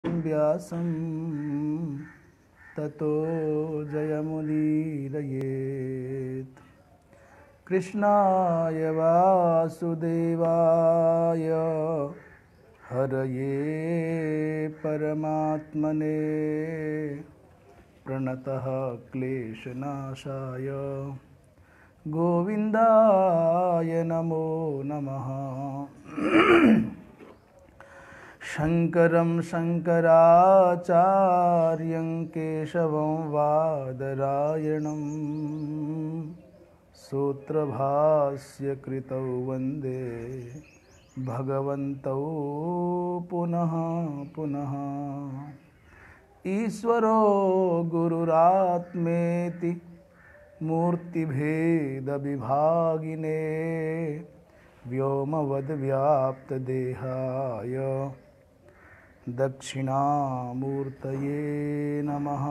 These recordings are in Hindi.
व्यासं ततो जयमुदीरयेत्। कृष्णाय वासुदेवाय हरये परमात्मने प्रणतः क्लेशनाशाय गोविन्दाय नमो नमः। शङ्करं शङ्कराचार्यं केशवं वादरायणं सूत्रभाष्यकृतौ वन्दे भगवन्तौ पुनः पुनः। ईश्वरो गुरुरात्मेति मूर्तिभेदविभागिने व्योमवद्व्याप्तदेहाय दक्षिणामूर्तये नमः।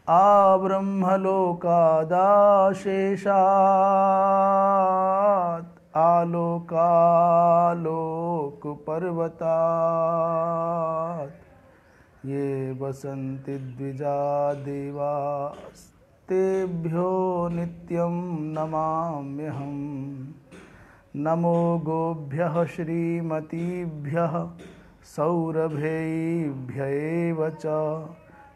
आब्रह्मलोकादाशेषात् आलोकालोकपर्वतात् ये वसन्ति द्विजा देवास्तेभ्यो नित्यं नमाम्यहम्। नमो गोभ्यः श्रीमतीभ्यः सौरभेभ्य एव च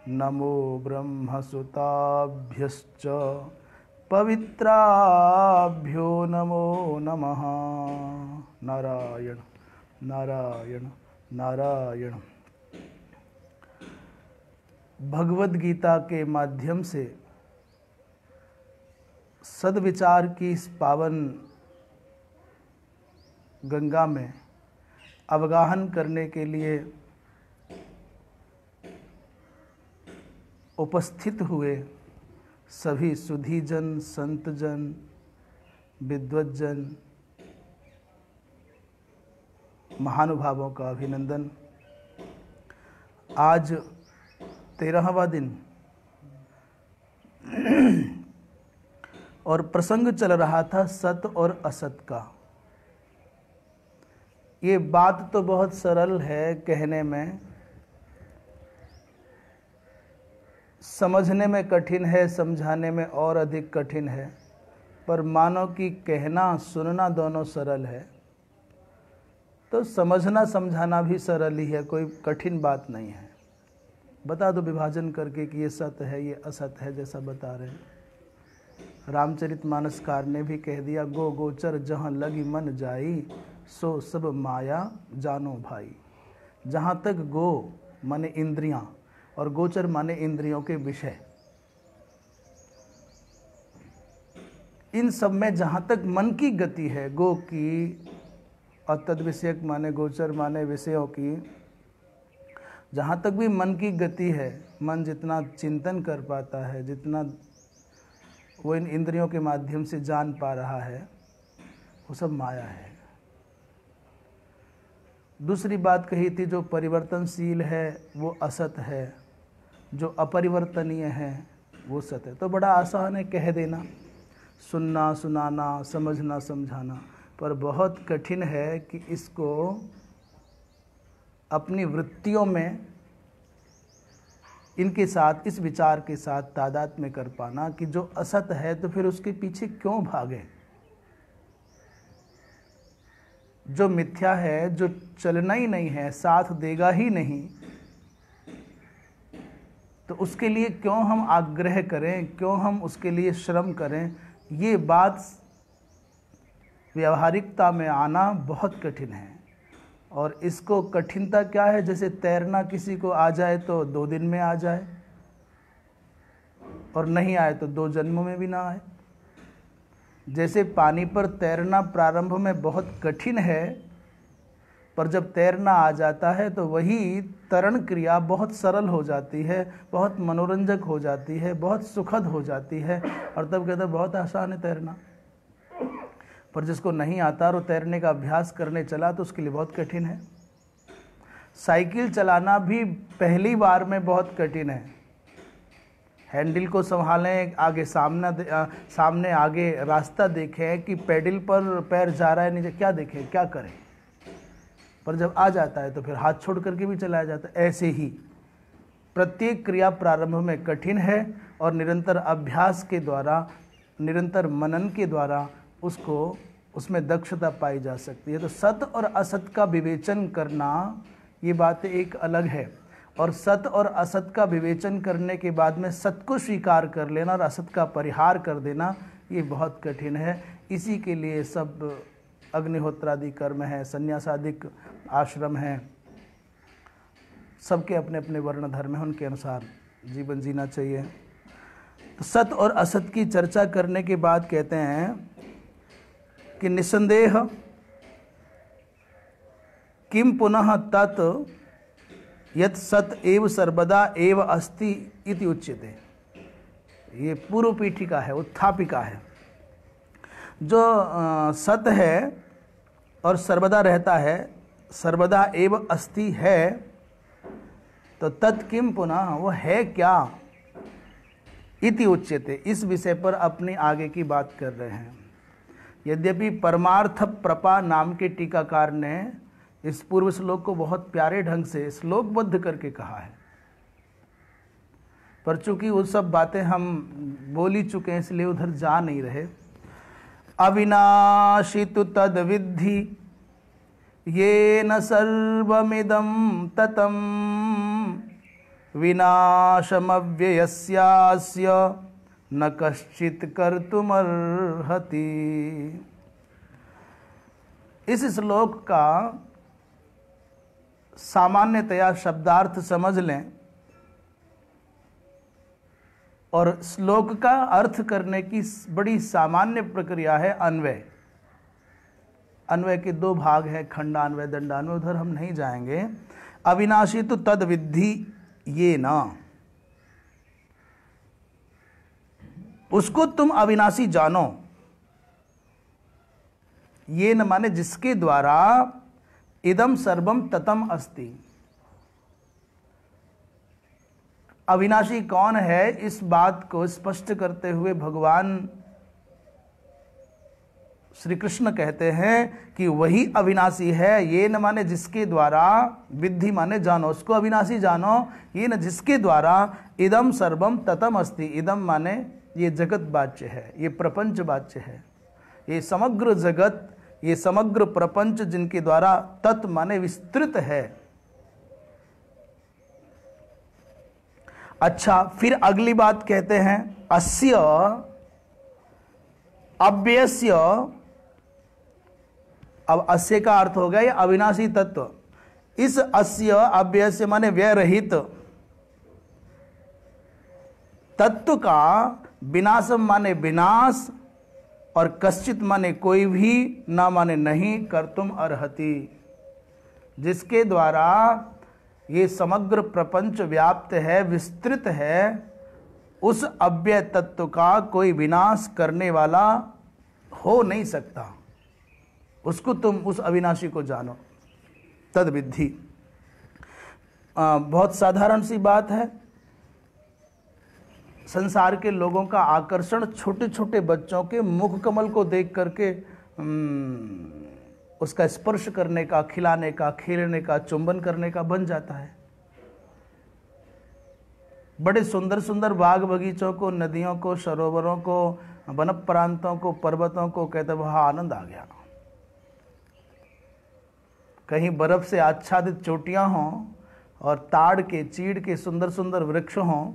नमो ब्रह्मसुताभ्यश्च पवित्राभ्यो नमो नमः। नारायण नारायण नारायण। भगवद गीता के माध्यम से सद्विचार की इस पावन गंगा में अवगाहन करने के लिए उपस्थित हुए सभी सुधीजन, संतजन, विद्वज्जन, महानुभावों का अभिनंदन। आज 13वां दिन और प्रसंग चल रहा था सत और असत का। ये बात तो बहुत सरल है कहने में, समझने में कठिन है, समझाने में और अधिक कठिन है, पर मानो कि कहना सुनना दोनों सरल है, तो समझना समझाना भी सरल ही है, कोई कठिन बात नहीं है। बता दो विभाजन करके कि ये सत्य है, ये असत है, जैसा बता रहे हैं। रामचरितमानसकार ने भी कह दिया, गो गोचर जहाँ लगी मन जाई, सो सब माया जानो भाई। जहाँ तक गो माने इंद्रियां और गोचर माने इंद्रियों के विषय, इन सब में जहाँ तक मन की गति है, गो की और तद विषयक माने गोचर माने विषयों की, जहाँ तक भी मन की गति है, मन जितना चिंतन कर पाता है, जितना वो इन इंद्रियों के माध्यम से जान पा रहा है, वो सब माया है। दूसरी बात कही थी, जो परिवर्तनशील है वो असत है, जो अपरिवर्तनीय है वो सत है। तो बड़ा आसान है कह देना, सुनना सुनाना, समझना समझाना, पर बहुत कठिन है कि इसको अपनी वृत्तियों में इनके साथ, इस विचार के साथ तादाद में कर पाना कि जो असत है तो फिर उसके पीछे क्यों भागे। जो मिथ्या है, जो चलना ही नहीं है, साथ देगा ही नहीं, तो उसके लिए क्यों हम आग्रह करें, क्यों हम उसके लिए श्रम करें। ये बात व्यावहारिकता में आना बहुत कठिन है। और इसको कठिनता क्या है, जैसे तैरना किसी को आ जाए तो 2 दिन में आ जाए, और नहीं आए तो 2 जन्मों में भी ना आए। जैसे पानी पर तैरना प्रारंभ में बहुत कठिन है, पर जब तैरना आ जाता है तो वही तरण क्रिया बहुत सरल हो जाती है, बहुत मनोरंजक हो जाती है, बहुत सुखद हो जाती है, और तब कहते बहुत आसान है तैरना। पर जिसको नहीं आता और तैरने का अभ्यास करने चला तो उसके लिए बहुत कठिन है। साइकिल चलाना भी पहली बार में बहुत कठिन है। हैंडल को संभालें, आगे सामने आगे रास्ता देखें कि पेडल पर पैर जा रहा है नीचे, क्या देखें, क्या करें। पर जब आ जाता है तो फिर हाथ छोड़ करके भी चलाया जाता है। ऐसे ही प्रत्येक क्रिया प्रारंभ में कठिन है और निरंतर अभ्यास के द्वारा, निरंतर मनन के द्वारा उसमें दक्षता पाई जा सकती है। तो सत और असत का विवेचन करना, ये बात एक अलग है, और सत और असत का विवेचन करने के बाद में सत को स्वीकार कर लेना और असत का परिहार कर देना, ये बहुत कठिन है। इसी के लिए सब अग्निहोत्रादि कर्म है, संन्यासादिक आश्रम हैं, सबके अपने अपने वर्ण धर्म हैं, उनके अनुसार जीवन जीना चाहिए। तो सत और असत की चर्चा करने के बाद कहते हैं कि निसंदेह किम पुनः तत् यत् सत एव सर्वदा एव अस्ति इति उच्यते। ये पूर्व पीठिका है, उत्थापिका है। जो सत है और सर्वदा रहता है, सर्वदा एव अस्ति है, तो तत् किम पुनः, वो है क्या, इति उच्यते, इस विषय पर अपनी आगे की बात कर रहे हैं। यद्यपि परमार्थ प्रपा नाम के टीकाकार ने इस पूर्व श्लोक को बहुत प्यारे ढंग से श्लोकबद्ध करके कहा है, पर चूंकि वो सब बातें हम बोल ही चुके हैं इसलिए उधर जा नहीं रहे। अविनाशी तु तद विद्धि येन सर्वमिदं ततं विनाशमव्ययस्यास्य न कश्चित् कर्तुमर्हति। इस श्लोक का सामान्यतया शब्दार्थ समझ लें और श्लोक का अर्थ करने की बड़ी सामान्य प्रक्रिया है अन्वय। अन्वय के दो भाग हैं, खंडान्वय, दंडान्वय, उधर हम नहीं जाएंगे। अविनाशी तो तद विद्धि ये ना, उसको तुम अविनाशी जानो। ये न माने जिसके द्वारा इदम सर्वम ततम अस्ति। अविनाशी कौन है, इस बात को स्पष्ट करते हुए भगवान श्री कृष्ण कहते हैं कि वही अविनाशी है। ये न माने जिसके द्वारा, विद्धि माने जानो, उसको अविनाशी जानो। ये न जिसके द्वारा इदम सर्वम ततम अस्ति। इदम माने ये जगत वाच्य है, ये प्रपंच वाच्य है, ये समग्र जगत, ये समग्र प्रपंच जिनके द्वारा तत् माने विस्तृत है। अच्छा, फिर अगली बात कहते हैं अस्य अव्ययस्य। अब अस्य का अर्थ हो गया ये अविनाशी तत्व। इस अस्य अव्ययस्य माने व्यय रहित तत्व का विनाशम माने विनाश और कश्चित माने कोई भी, ना माने नहीं, कर्तुम अर्हति, जिसके द्वारा ये समग्र प्रपंच व्याप्त है, विस्तृत है, उस अव्यय तत्व का कोई विनाश करने वाला हो नहीं सकता। उसको तुम, उस अविनाशी को जानो, तद विद्धि। बहुत साधारण सी बात है। संसार के लोगों का आकर्षण छोटे छोटे बच्चों के मुख कमल को देख करके उसका स्पर्श करने का, खिलाने का, खेलने का, चुंबन करने का बन जाता है। बड़े सुंदर सुंदर बाग बगीचों को, नदियों को, सरोवरों को, वन प्रांतों को, पर्वतों को कहते वहां आनंद आ गया। कहीं बर्फ से आच्छादित चोटियां हों और ताड़ के, चीड़ के सुंदर सुंदर वृक्ष हों,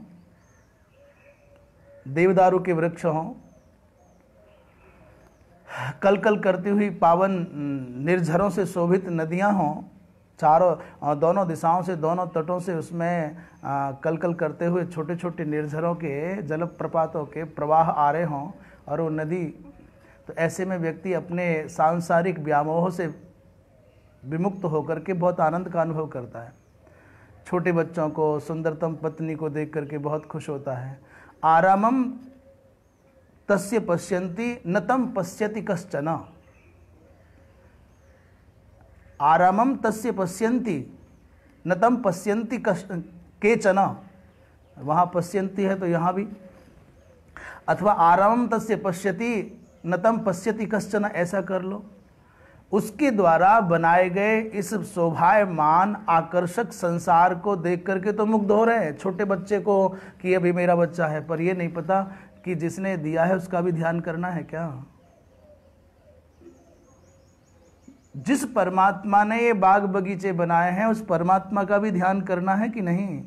देवदारू के वृक्ष हों, कल कल करती हुई पावन निर्झरों से शोभित नदियां हों, चारों दोनों दिशाओं से, दोनों तटों से उसमें कल कल करते हुए छोटे छोटे निर्झरों के, जलप्रपातों के प्रवाह आ रहे हों, और वो नदी, तो ऐसे में व्यक्ति अपने सांसारिक व्यामोह से विमुक्त होकर के बहुत आनंद का अनुभव करता है। छोटे बच्चों को, सुंदरतम पत्नी को देख करके बहुत खुश होता है। आरामम तस्य पश्यन्ति न तम पश्यति कश्चन। आरामम तस्य पश्यन्ति न तम पश्यन्ति केचन। वहाँ पश्यन्ति है तो यहाँ भी, अथवा आरामम तस्य पश्यति न तम पश्यति कश्चन, ऐसा कर लो। उसके द्वारा बनाए गए इस शोभायमान आकर्षक संसार को देख करके तो मुग्ध हो रहे हैं छोटे बच्चे को कि अभी मेरा बच्चा है, पर ये नहीं पता कि जिसने दिया है उसका भी ध्यान करना है क्या। जिस परमात्मा ने ये बाग बगीचे बनाए हैं उस परमात्मा का भी ध्यान करना है कि नहीं।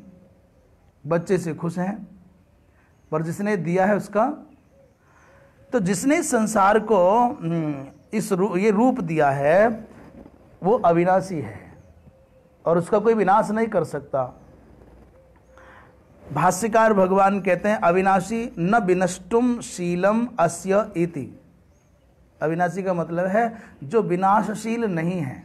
बच्चे से खुश हैं, पर जिसने दिया है उसका, तो जिसने संसार को ये रूप दिया है वो अविनाशी है और उसका कोई विनाश नहीं कर सकता। भाष्यकार भगवान कहते हैं अविनाशी न विनष्टुम शीलम अस्य इति। अविनाशी का मतलब है जो विनाशशील नहीं है।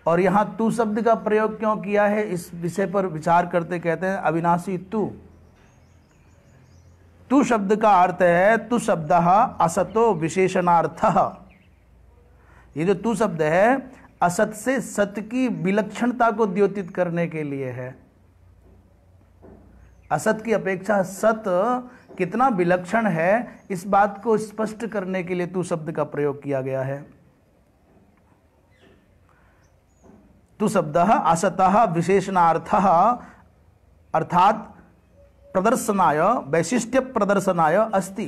और यहां तू शब्द का प्रयोग क्यों किया है, इस विषय पर विचार करते कहते हैं अविनाशी तू शब्द का अर्थ है तू शब्द असतो विशेषणार्थ। ये जो तू शब्द है असत से सत्य की विलक्षणता को द्योतित करने के लिए है। असत की अपेक्षा सत कितना विलक्षण है इस बात को स्पष्ट करने के लिए तू शब्द का प्रयोग किया गया है। तू शब्द असतः विशेषणार्थः अर्थात प्रदर्शनाय वैशिष्ट्य प्रदर्शनाय अस्ति।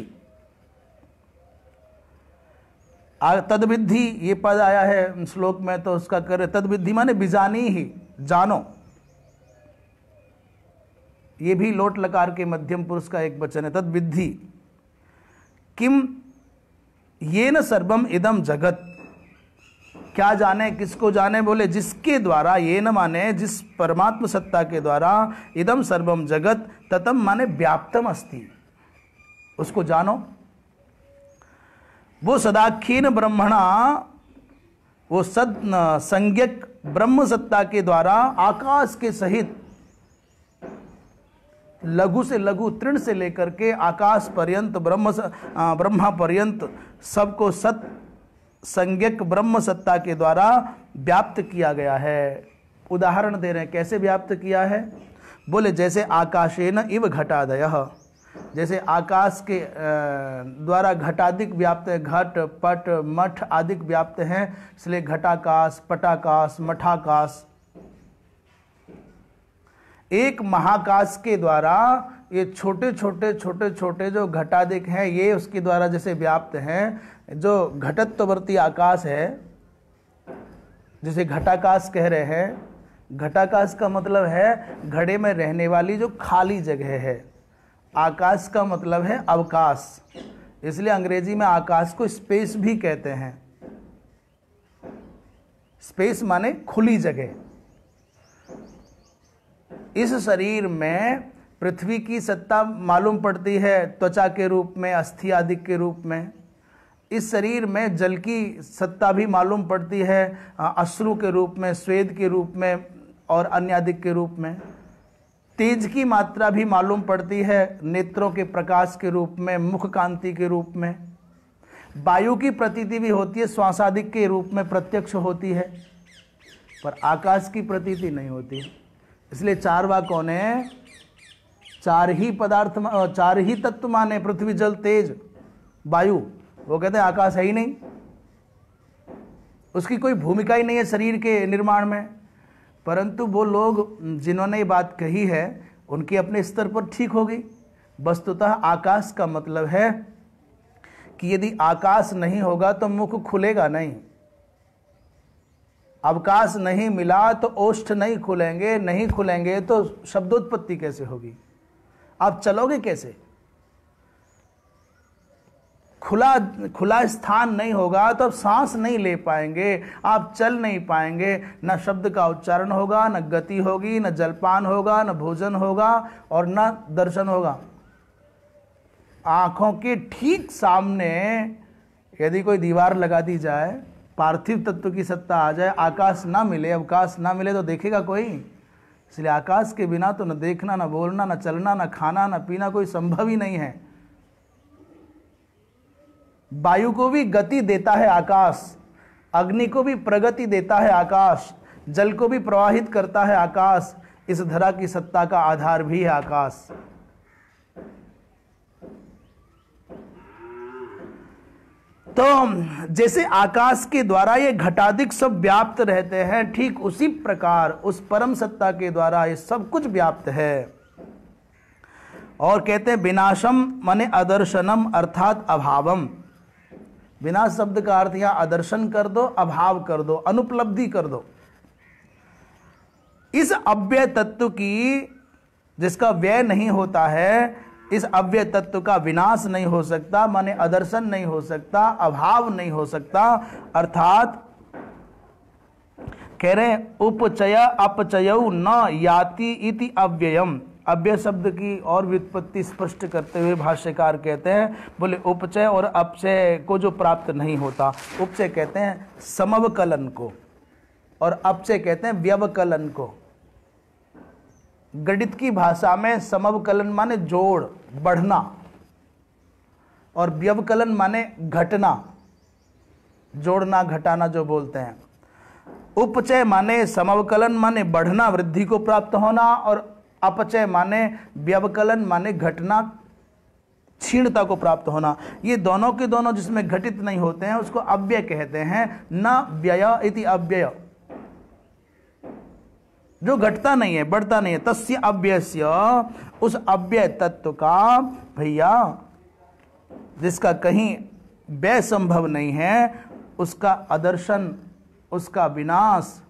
तद्विद्धि ये पद आया है श्लोक में, तो उसका कर तद्विद्धि माने बिजानी ही, जानो। ये भी लोट लकार के मध्यम पुरुष का एक वचन है। तद्विद्धि किम येन सर्वम इदम जगत, क्या जाने, किसको जाने, बोले जिसके द्वारा, ये न माने जिस परमात्म सत्ता के द्वारा, इदम सर्वम जगत ततम माने व्याप्तम अस्ति, उसको जानो। वो सदाख्येन ब्रह्मणा, वो सद संज्ञक ब्रह्म सत्ता के द्वारा आकाश के सहित लघु से लघु तृण से लेकर के आकाश पर्यंत ब्रह्मा पर्यंत सबको सत संज्ञक ब्रह्म सत्ता के द्वारा व्याप्त किया गया है। उदाहरण दे रहे हैं कैसे व्याप्त किया है, बोले जैसे आकाशेन इव घटादयः, जैसे आकाश के द्वारा घटादिक व्याप्त है, घट पट मठ आदिक व्याप्त हैं, इसलिए घटाकाश पटाकाश मठाकाश। एक महाकाश के द्वारा ये छोटे छोटे जो घटादिक हैं ये उसके द्वारा जैसे व्याप्त हैं। जो घटत्ववर्ती आकाश है जिसे घटाकाश कह रहे हैं, घटाकाश का मतलब है घड़े में रहने वाली जो खाली जगह है। आकाश का मतलब है अवकाश, इसलिए अंग्रेजी में आकाश को स्पेस भी कहते हैं। स्पेस माने खुली जगह। इस शरीर में पृथ्वी की सत्ता मालूम पड़ती है त्वचा के रूप में, अस्थि आदि के रूप में। इस शरीर में जल की सत्ता भी मालूम पड़ती है अश्रु के रूप में, स्वेद के रूप में और अन्य आदिक के रूप में। तेज की मात्रा भी मालूम पड़ती है नेत्रों के प्रकाश के रूप में, मुख कांति के रूप में। वायु की प्रतीति भी होती है श्वासादिक के रूप में, प्रत्यक्ष होती है, पर आकाश की प्रतीति नहीं होती। इसलिए चार वाक्यों ने चार ही पदार्थ, चार ही तत्व माने, पृथ्वी जल तेज वायु। वो कहते हैं आकाश है ही नहीं, उसकी कोई भूमिका ही नहीं है शरीर के निर्माण में। परंतु वो लोग जिन्होंने ये बात कही है उनकी अपने स्तर पर ठीक होगी। वस्तुतः आकाश का मतलब है कि यदि आकाश नहीं होगा तो मुख खुलेगा नहीं, अवकाश नहीं मिला तो ओष्ठ नहीं खुलेंगे, नहीं खुलेंगे तो शब्दोत्पत्ति कैसे होगी, आप चलोगे कैसे। खुला स्थान नहीं होगा तो आप सांस नहीं ले पाएंगे, आप चल नहीं पाएंगे, न शब्द का उच्चारण होगा, न गति होगी, न जलपान होगा, न भोजन होगा और न दर्शन होगा। आंखों के ठीक सामने यदि कोई दीवार लगा दी जाए, पार्थिव तत्व की सत्ता आ जाए, आकाश ना मिले, अवकाश ना मिले तो देखेगा कोई। इसलिए आकाश के बिना तो न देखना, न बोलना, न चलना, न खाना, न पीना कोई संभव ही नहीं है। वायु को भी गति देता है आकाश, अग्नि को भी प्रगति देता है आकाश, जल को भी प्रवाहित करता है आकाश। इस धरा की सत्ता का आधार भी है आकाश। तो जैसे आकाश के द्वारा ये घटादिक सब व्याप्त रहते हैं, ठीक उसी प्रकार उस परम सत्ता के द्वारा ये सब कुछ व्याप्त है। और कहते हैं विनाशम माने अदर्शनम अर्थात अभावम। विनाश शब्द का अर्थ यहां अदर्शन कर दो, अभाव कर दो, अनुपलब्धि कर दो। इस अव्यय तत्व की, जिसका व्यय नहीं होता है, इस अव्यय तत्व का विनाश नहीं हो सकता, माने अदर्शन नहीं हो सकता, अभाव नहीं हो सकता। अर्थात कह रहे हैं उपचय अपचयौ न याति इति अव्ययम। अव्यय शब्द की और व्युत्पत्ति स्पष्ट करते हुए भाष्यकार कहते हैं, बोले उपचय और अपचय को जो प्राप्त नहीं होता, उपचय कहते हैं समवकलन को और अपचय कहते हैं व्यवकलन को। गणित की भाषा में समवकलन माने जोड़, बढ़ना, और व्यवकलन माने घटना, जोड़ना घटाना जो बोलते हैं। उपचय माने समवकलन माने बढ़ना, वृद्धि को प्राप्त होना, और अपचय माने व्यवकलन माने घटना, क्षीणता को प्राप्त होना। ये दोनों के दोनों जिसमें घटित नहीं होते हैं उसको अव्यय कहते हैं। न व्यय इति अव्यय, जो घटता नहीं है, बढ़ता नहीं है। तस्य अव्ययस्य, उस अव्यय तत्व का भैया जिसका कहीं व्यय संभव नहीं है, उसका अदर्शन, उसका विनाश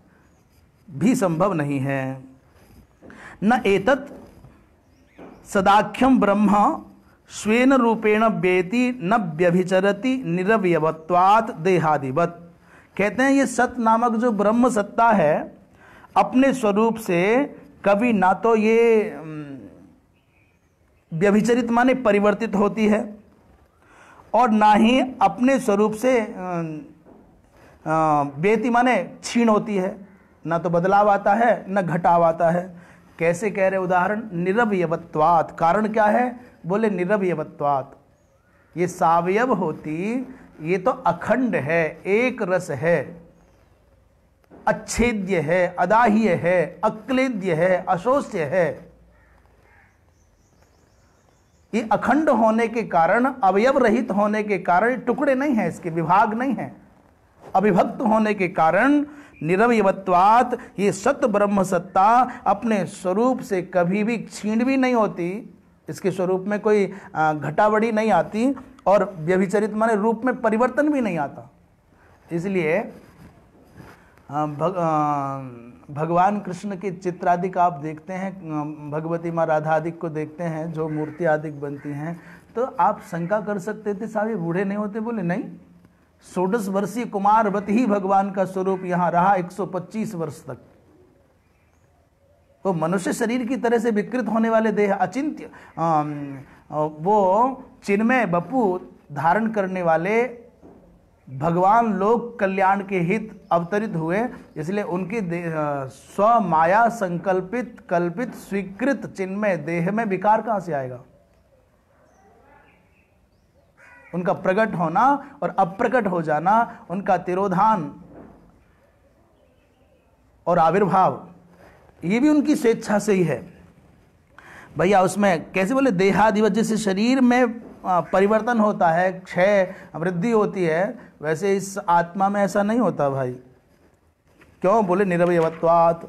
भी संभव नहीं है। न एतत् सदाख्यम ब्रह्म स्वेन रूपेण व्येति न व्यभिचरति निरवयवत्वात् देहादिवत्। कहते हैं ये सत नामक जो ब्रह्म सत्ता है, अपने स्वरूप से कभी ना तो ये व्यभिचरित माने परिवर्तित होती है, और ना ही अपने स्वरूप से व्येति माने क्षीण होती है। ना तो बदलाव आता है न घटाव आता है। कैसे कह रहे उदाहरण, निरवयवत्वात्। कारण क्या है, बोले निरवयवत्वात्, ये सावयव होती, ये तो अखंड है, एक रस है, अच्छेद्य है, अदाह्य है, अक्लेद्य है, अशोष्य है। ये अखंड होने के कारण, अवयव रहित होने के कारण, टुकड़े नहीं है, इसके विभाग नहीं है, अविभक्त होने के कारण निरवयवत्वात्, ये सत ब्रह्म सत्ता अपने स्वरूप से कभी भी क्षीण भी नहीं होती, इसके स्वरूप में कोई घटावड़ी नहीं आती, और व्यभिचरित माने रूप में परिवर्तन भी नहीं आता। इसलिए भगवान कृष्ण के चित्रादिक आप देखते हैं, भगवती माँ राधा आदिक को देखते हैं, जो मूर्ति आदिक बनती हैं, तो आप शंका कर सकते थे साहब ये बूढ़े नहीं होते। बोले नहीं, 16 वर्षीय कुमारवती ही भगवान का स्वरूप यहाँ रहा 125 वर्ष तक। तो मनुष्य शरीर की तरह से विकृत होने वाले देह अचिंत्य, वो चिन्मय बपू धारण करने वाले भगवान लोक कल्याण के हित अवतरित हुए, इसलिए उनकी स्व माया संकल्पित कल्पित स्वीकृत चिन्मय देह में विकार कहां से आएगा। उनका प्रकट होना और अप्रकट हो जाना, उनका तिरोधान और आविर्भाव, ये भी उनकी स्वेच्छा से ही है भैया। उसमें कैसे बोले देहादिवत, जैसे शरीर में परिवर्तन होता है, क्षय वृद्धि होती है, वैसे इस आत्मा में ऐसा नहीं होता भाई। क्यों, बोले निरवयवत्वात्।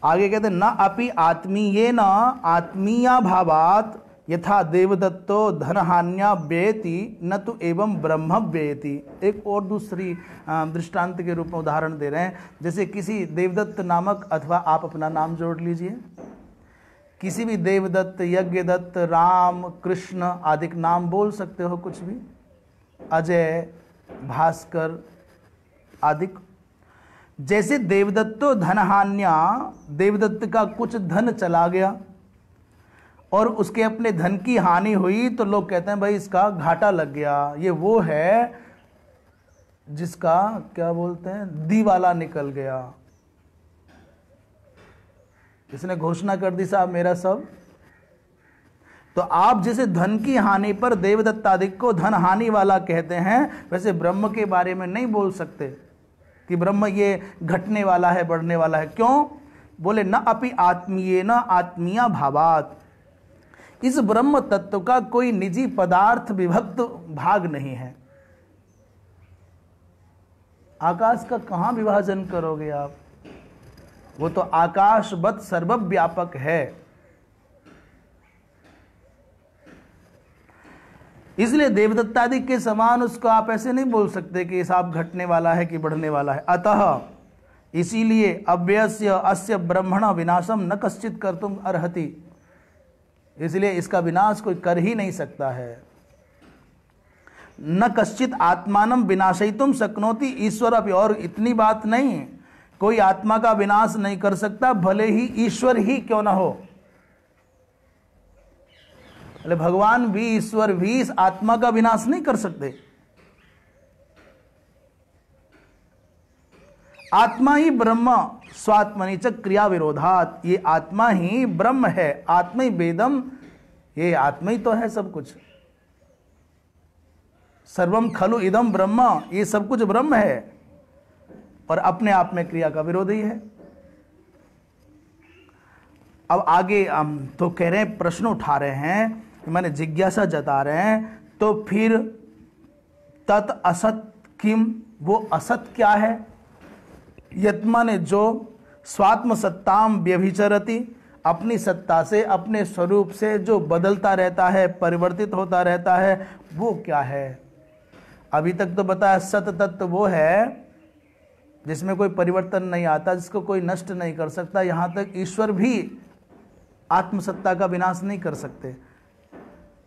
आगे कहते न अपि आत्मीयेन आत्मीया भावात् यथा देवदत्तो धनहान्या व्येति न तो एवं ब्रह्म व्येति। एक और दूसरी दृष्टांत के रूप में उदाहरण दे रहे हैं। जैसे किसी देवदत्त नामक, अथवा आप अपना नाम जोड़ लीजिए, किसी भी देवदत्त, यज्ञदत्त, राम, कृष्ण आदि नाम बोल सकते हो, कुछ भी, अजय, भास्कर आदि। जैसे देवदत्तो धनहान्या, देवदत्त का कुछ धन चला गया और उसके अपने धन की हानि हुई, तो लोग कहते हैं भाई इसका घाटा लग गया। ये वो है जिसका क्या बोलते हैं, दिवाला निकल गया, इसने घोषणा कर दी साहब मेरा सब। तो आप जैसे धन की हानि पर देवदत्तादिक को धन हानि वाला कहते हैं, वैसे ब्रह्म के बारे में नहीं बोल सकते कि ब्रह्म ये घटने वाला है, बढ़ने वाला है। क्यों, बोले न अपि आत्मीय न आत्मीया भावात। इस ब्रह्म तत्व का कोई निजी पदार्थ विभक्त भाग नहीं है। आकाश का कहाँ विभाजन करोगे आप? वो तो आकाशवत सर्वव्यापक है। इसलिए देवदत्तादि के समान उसको आप ऐसे नहीं बोल सकते कि हिसाब घटने वाला है कि बढ़ने वाला है। अतः इसीलिए अव्यस्य अस्य ब्रह्मण विनाशम न कश्चित कर्तुम अर्हति, इसलिए इसका विनाश कोई कर ही नहीं सकता है। न कश्चित आत्मानम विनाशयितुम शक्नोति ईश्वर अपि, और इतनी बात नहीं, कोई आत्मा का विनाश नहीं कर सकता भले ही ईश्वर ही क्यों ना हो। भगवान भी ईश्वर भी इस आत्मा का विनाश नहीं कर सकते। आत्मा ही ब्रह्म स्वात्मनि च क्रिया विरोधात, ये आत्मा ही ब्रह्म है, आत्मा ही वेदम, ये आत्मा ही तो है सब कुछ। सर्वम खलु इदम ब्रह्म, ये सब कुछ ब्रह्म है और अपने आप में क्रिया का विरोधी है। अब आगे हम तो कह रहे हैं, प्रश्न उठा रहे हैं, मैंने जिज्ञासा जता रहे हैं, तो फिर तत् असत किम, वो असत क्या है? यत् माने जो स्वात्म सत्ताम व्यभिचरति, अपनी सत्ता से अपने स्वरूप से जो बदलता रहता है, परिवर्तित होता रहता है, वो क्या है? अभी तक तो बताया सत तत्व वो है जिसमें कोई परिवर्तन नहीं आता, जिसको कोई नष्ट नहीं कर सकता। यहाँ तक ईश्वर भी आत्मसत्ता का विनाश नहीं कर सकते।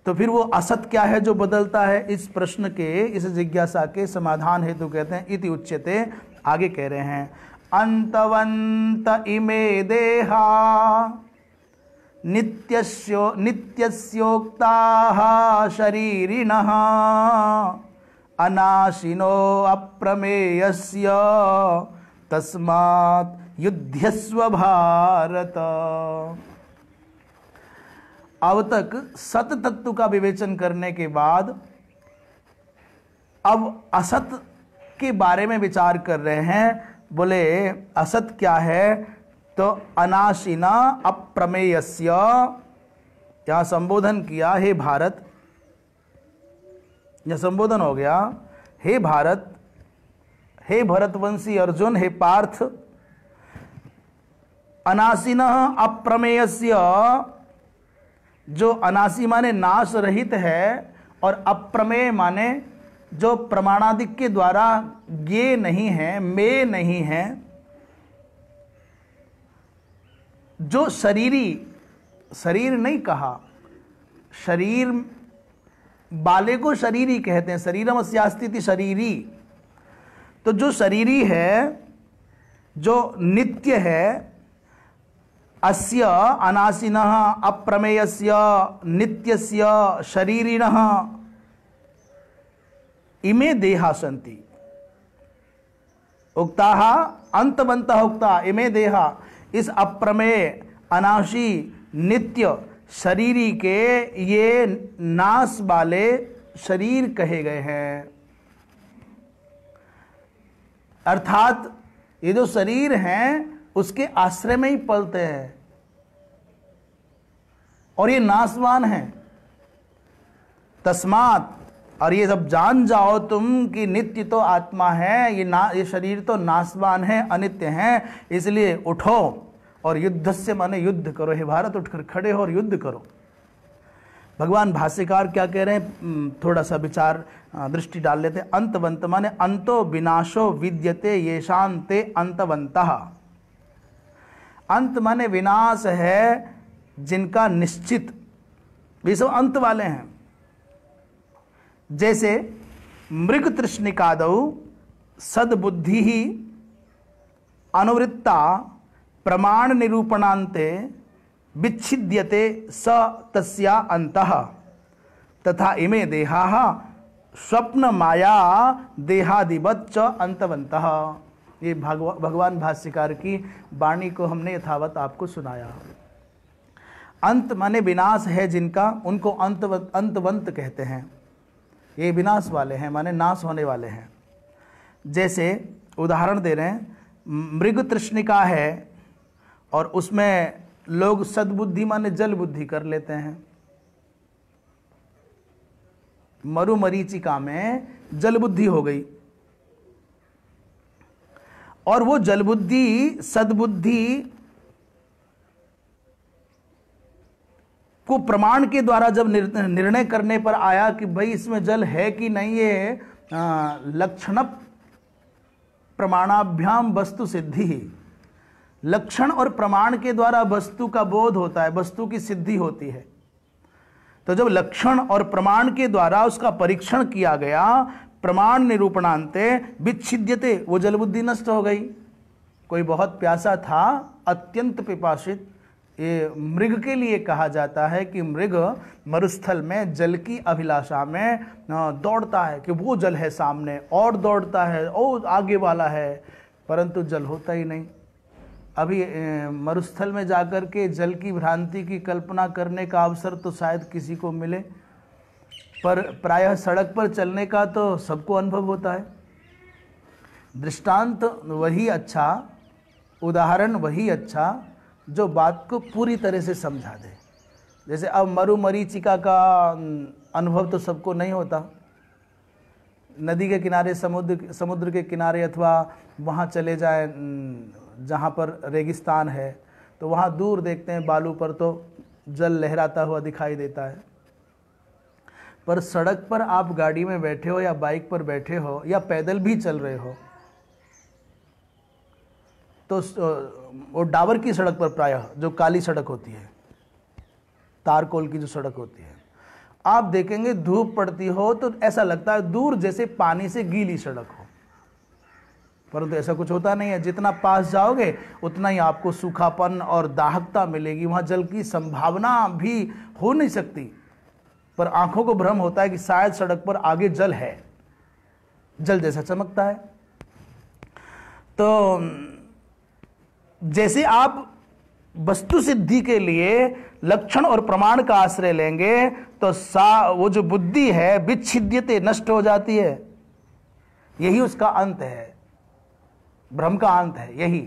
तो फिर वो असत क्या है जो बदलता है? इस प्रश्न के, इस जिज्ञासा के समाधान हेतु कहते हैं इति उच्यते। आगे कह रहे हैं, अंतवंत इमे देहा नित्यस्योक्ताः शरीरिणः अनाशिनो अप्रमेयस्य तस्मात् युध्यस्व भारत। अब तक सत तत्व का विवेचन करने के बाद अब असत के बारे में विचार कर रहे हैं। बोले असत क्या है? तो अनाशिना अप्रमेयस्य, यहां संबोधन किया, हे भारत, यह संबोधन हो गया, हे भारत, हे भरतवंशी अर्जुन, हे पार्थ, अनाशिना अप्रमेयस्य, जो अनासी माने नाश रहित है और अप्रमेय माने जो प्रमाणादिक के द्वारा ज्ञेय नहीं है, में नहीं है, जो शरीरी, शरीर नहीं कहा, शरीर बाले को शरीरी कहते हैं, शरीरम अस्यास्ति शरीरी। तो जो शरीरी है, जो नित्य है, अस्य अनाशिनः अप्रमेयस्य नित्यस्य शरीरिणः इमे देहा सन्ति उक्ताः अंतवन्तः उक्ता इमे देहा, इस अप्रमेय अनाशी नित्य शरीरी के ये नाश वाले शरीर कहे गए हैं। अर्थात ये जो शरीर हैं उसके आश्रय में ही पलते हैं और ये नाशवान हैं। तस्मात, और ये जब जान जाओ तुम कि नित्य तो आत्मा है, ये शरीर तो नाशवान है, अनित्य है, इसलिए उठो और युद्ध से माने युद्ध करो। हे भारत, उठकर खड़े हो और युद्ध करो। भगवान भाष्यकार क्या कह रहे हैं, थोड़ा सा विचार दृष्टि डाल लेते हैं। अंतवंत माने अंतो विनाशो विद्यते येषान्ते अंतवंतः। अंत माने विनाश है जिनका निश्चित, वे सब अंत वाले हैं। जैसे मृग तृष्णिकादौ सद्बुद्धि ही अनुवृत्ता प्रमाण निरूपणान्ते विच्छिद्यते स तस्या अंतः तथा इमे देहाः स्वप्न माया देहादिवत च अंतवन्तः। ये भगवान भाष्यकार की वाणी को हमने यथावत आपको सुनाया। अंत माने विनाश है जिनका, उनको अंतवंत कहते हैं। ये विनाश वाले हैं माने नाश होने वाले हैं। जैसे उदाहरण दे रहे हैं, मृग तृष्णिका है और उसमें लोग सद्बुद्धि माने जल बुद्धि कर लेते हैं। मरुमरीचिका में जल बुद्धि हो गई, और वो जल बुद्धि सद्बुद्धि को प्रमाण के द्वारा जब निर्णय करने पर आया कि भाई इसमें जल है कि नहीं, ये लक्षण प्रमाणाभ्याम वस्तु सिद्धि ही, लक्षण और प्रमाण के द्वारा वस्तु का बोध होता है, वस्तु की सिद्धि होती है। तो जब लक्षण और प्रमाण के द्वारा उसका परीक्षण किया गया, प्रमाण निरूपणांते विच्छिद्यते, वो जल बुद्धि नष्ट हो गई। कोई बहुत प्यासा था, अत्यंत पिपासित, ये मृग के लिए कहा जाता है कि मृग मरुस्थल में जल की अभिलाषा में दौड़ता है कि वो जल है सामने, और दौड़ता है और आगे वाला है, परंतु जल होता ही नहीं। अभी मरुस्थल में जाकर के जल की भ्रांति की कल्पना करने का अवसर तो शायद किसी को मिले, पर प्रायः सड़क पर चलने का तो सबको अनुभव होता है। दृष्टांत वही अच्छा, उदाहरण वही अच्छा जो बात को पूरी तरह से समझा दे। जैसे अब मरुमरीचिका का अनुभव तो सबको नहीं होता। नदी के किनारे, समुद्र के किनारे, अथवा वहाँ चले जाए जहाँ पर रेगिस्तान है, तो वहाँ दूर देखते हैं बालू पर तो जल लहराता हुआ दिखाई देता है। पर सड़क पर आप गाड़ी में बैठे हो या बाइक पर बैठे हो या पैदल भी चल रहे हो, तो वो डाबर की सड़क पर प्रायः जो काली सड़क होती है, तारकोल की जो सड़क होती है, आप देखेंगे धूप पड़ती हो तो ऐसा लगता है दूर जैसे पानी से गीली सड़क हो, परंतु ऐसा कुछ होता नहीं है। जितना पास जाओगे उतना ही आपको सूखापन और दाहकता मिलेगी। वहाँ जल की संभावना भी हो नहीं सकती, पर आंखों को भ्रम होता है कि शायद सड़क पर आगे जल है, जल जैसा चमकता है। तो जैसे आप वस्तु सिद्धि के लिए लक्षण और प्रमाण का आश्रय लेंगे तो वो जो बुद्धि है विच्छिद्यते, नष्ट हो जाती है। यही उसका अंत है, भ्रम का अंत है यही।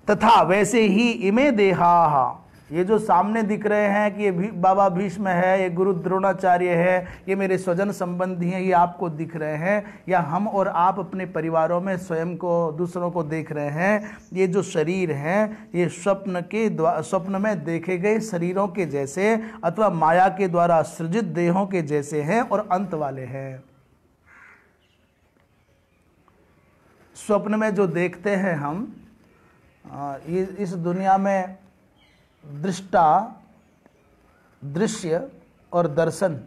तथा वैसे ही इमे देहा, ये जो सामने दिख रहे हैं कि ये बाबा भीष्म है, ये गुरु द्रोणाचार्य है, ये मेरे स्वजन संबंधी हैं, ये आपको दिख रहे हैं, या हम और आप अपने परिवारों में स्वयं को, दूसरों को देख रहे हैं। ये जो शरीर हैं ये स्वप्न में देखे गए शरीरों के जैसे अथवा माया के द्वारा सृजित देहों के जैसे हैं और अंत वाले हैं। स्वप्न में जो देखते हैं हम, इस दुनिया में दृष्टा, दृश्य और दर्शन,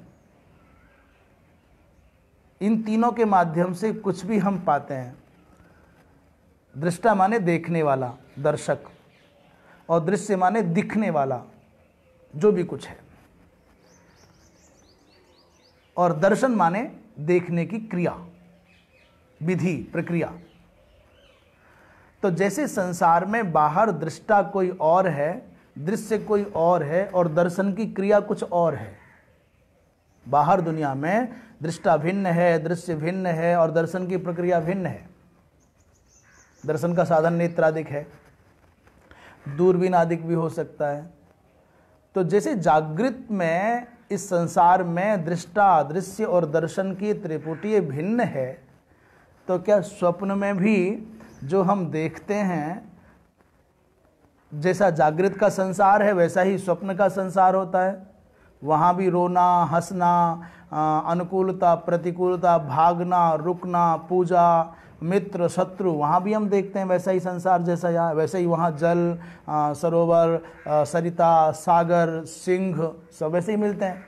इन तीनों के माध्यम से कुछ भी हम पाते हैं। दृष्टा माने देखने वाला, दर्शक, और दृश्य माने दिखने वाला, जो भी कुछ है, और दर्शन माने देखने की क्रिया, विधि, प्रक्रिया। तो जैसे संसार में बाहर दृष्टा कोई और है, दृश्य कोई और है, और दर्शन की क्रिया कुछ और है। बाहर दुनिया में दृष्टा भिन्न है, दृश्य भिन्न है, और दर्शन की प्रक्रिया भिन्न है। दर्शन का साधन नेत्रादिक है, दूरबीन आदिक भी हो सकता है। तो जैसे जागृत में इस संसार में दृष्टा, दृश्य और दर्शन की त्रिपुटी भिन्न है, तो क्या स्वप्न में भी जो हम देखते हैं, जैसा जागृत का संसार है वैसा ही स्वप्न का संसार होता है। वहाँ भी रोना, हंसना, अनुकूलता, प्रतिकूलता, भागना, रुकना, पूजा, मित्र, शत्रु, वहाँ भी हम देखते हैं वैसा ही संसार जैसा यहाँ, वैसे ही वहाँ जल, सरोवर, सरिता, सागर, सिंह, सब वैसे ही मिलते हैं।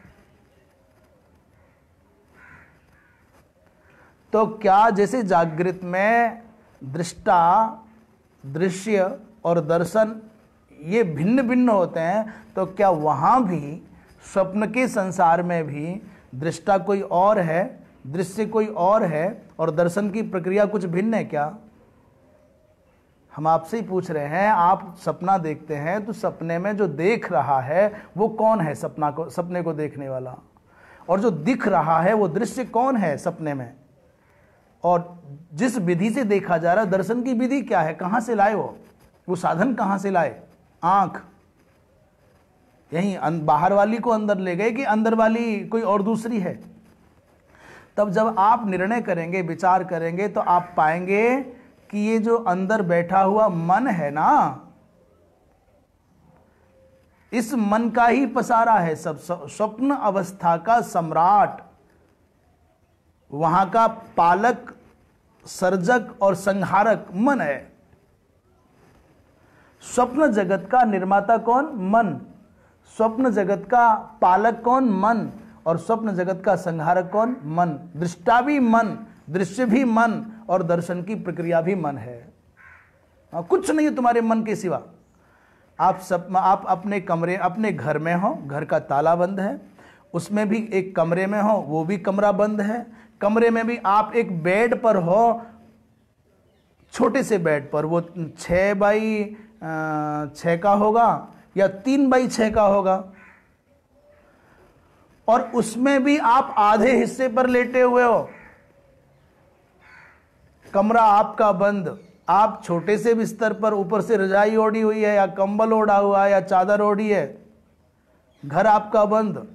तो क्या जैसे जागृत में दृष्टा, दृश्य और दर्शन ये भिन्न भिन्न होते हैं, तो क्या वहाँ भी स्वप्न के संसार में भी दृष्टा कोई और है, दृश्य कोई और है, और दर्शन की प्रक्रिया कुछ भिन्न है क्या? हम आपसे ही पूछ रहे हैं। आप सपना देखते हैं तो सपने में जो देख रहा है वो कौन है? सपने को देखने वाला। और जो दिख रहा है वो दृश्य कौन है सपने में? और जिस विधि से देखा जा रहा है, दर्शन की विधि क्या है? कहाँ से लाए वो साधन कहाँ से लाए? आंख। यही बाहर वाली को अंदर ले गए कि अंदर वाली कोई और दूसरी है? तब जब आप निर्णय करेंगे, विचार करेंगे, तो आप पाएंगे कि ये जो अंदर बैठा हुआ मन है ना, इस मन का ही पसारा है सब। स्वप्न अवस्था का सम्राट, वहां का पालक, सर्जक और संहारक मन है। स्वप्न जगत का निर्माता कौन? मन। स्वप्न जगत का पालक कौन? मन। और स्वप्न जगत का संहारक कौन? मन। दृष्टा भी मन, दृश्य भी मन, और दर्शन की प्रक्रिया भी मन है। कुछ नहीं है तुम्हारे मन के सिवा। आप अपने कमरे, अपने घर में हो, घर का ताला बंद है, उसमें भी एक कमरे में हो, वो भी कमरा बंद है। कमरे में भी आप एक बेड पर हो, छोटे से बेड पर, वो 6 बाई 6 का होगा या 3 बाई 6 का होगा, और उसमें भी आप आधे हिस्से पर लेटे हुए हो। कमरा आपका बंद, आप छोटे से बिस्तर पर, ऊपर से रजाई ओढ़ी हुई है या कंबल ओढ़ा हुआ है या चादर ओढ़ी है, घर आपका बंद,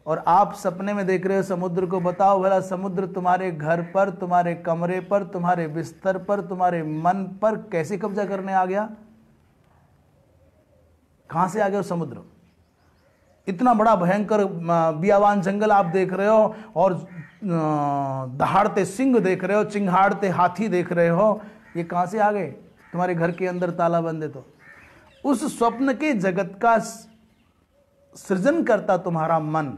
और आप सपने में देख रहे हो समुद्र को। बताओ भला, समुद्र तुम्हारे घर पर, तुम्हारे कमरे पर, तुम्हारे बिस्तर पर, तुम्हारे मन पर कैसे कब्जा करने आ गया? कहां से आ गया समुद्र? इतना बड़ा भयंकर बियावान जंगल आप देख रहे हो, और दहाड़ते सिंह देख रहे हो, चिंगाड़ते हाथी देख रहे हो, ये कहां से आ गए? तुम्हारे घर के अंदर ताला बंद है। तो उस स्वप्न के जगत का सृजन करता तुम्हारा मन,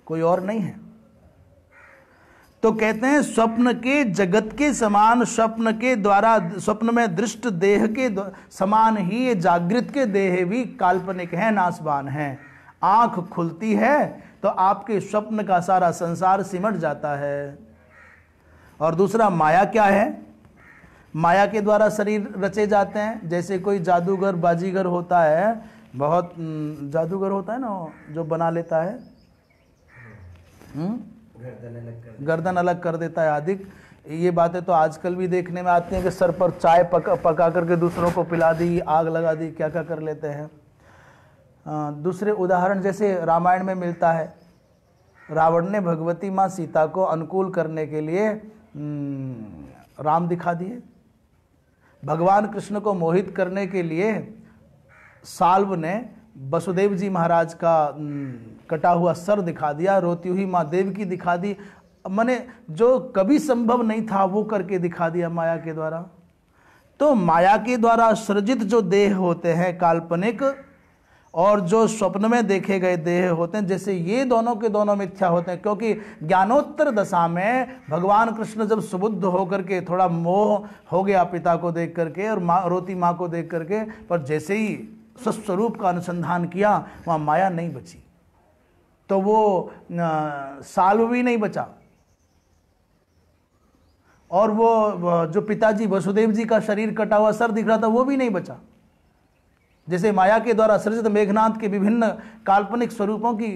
कोई और नहीं है। तो कहते हैं स्वप्न के जगत के समान, स्वप्न के द्वारा, स्वप्न में दृष्ट देह के समान ही ये जागृत के देह भी काल्पनिक है, नासवान है। आंख खुलती है तो आपके स्वप्न का सारा संसार सिमट जाता है। और दूसरा, माया क्या है? माया के द्वारा शरीर रचे जाते हैं। जैसे कोई जादूगर, बाजीगर होता है, बहुत जादूगर होता है ना, जो बना लेता है, गर्दन अलग कर देता है आदि। ये बातें तो आजकल भी देखने में आती हैं कि सर पर चाय पका करके दूसरों को पिला दी, आग लगा दी, क्या क्या कर लेते हैं। दूसरे उदाहरण जैसे रामायण में मिलता है, रावण ने भगवती माँ सीता को अनुकूल करने के लिए राम दिखा दिए। भगवान कृष्ण को मोहित करने के लिए साल्व ने वसुदेव जी महाराज का कटा हुआ सर दिखा दिया, रोती हुई माँ देवकी दिखा दी। माने जो कभी संभव नहीं था वो करके दिखा दिया माया के द्वारा। तो माया के द्वारा सृजित जो देह होते हैं काल्पनिक, और जो स्वप्न में देखे गए देह होते हैं, जैसे ये दोनों के दोनों मिथ्या होते हैं। क्योंकि ज्ञानोत्तर दशा में भगवान कृष्ण जब सुबुद्ध होकर के, थोड़ा मोह हो गया पिता को देख करके और रोती माँ को देख करके, पर जैसे ही स्वस्वरूप का अनुसंधान किया, वहाँ माया नहीं बची। तो वो साल्व भी नहीं बचा, और वो जो पिताजी वसुदेव जी का शरीर कटा हुआ सर दिख रहा था वो भी नहीं बचा। जैसे माया के द्वारा सृजित मेघनाथ के विभिन्न काल्पनिक स्वरूपों की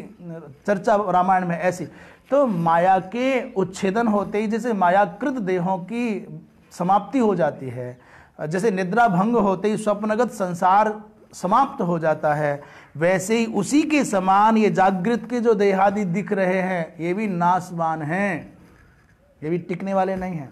चर्चा रामायण में, ऐसी तो माया के उच्छेदन होते ही जैसे मायाकृत देहों की समाप्ति हो जाती है, जैसे निद्रा भंग होते ही स्वप्नगत संसार समाप्त हो जाता है, वैसे ही उसी के समान ये जागृत के जो देहादि दिख रहे हैं, ये भी नाशवान हैं, ये भी टिकने वाले नहीं हैं,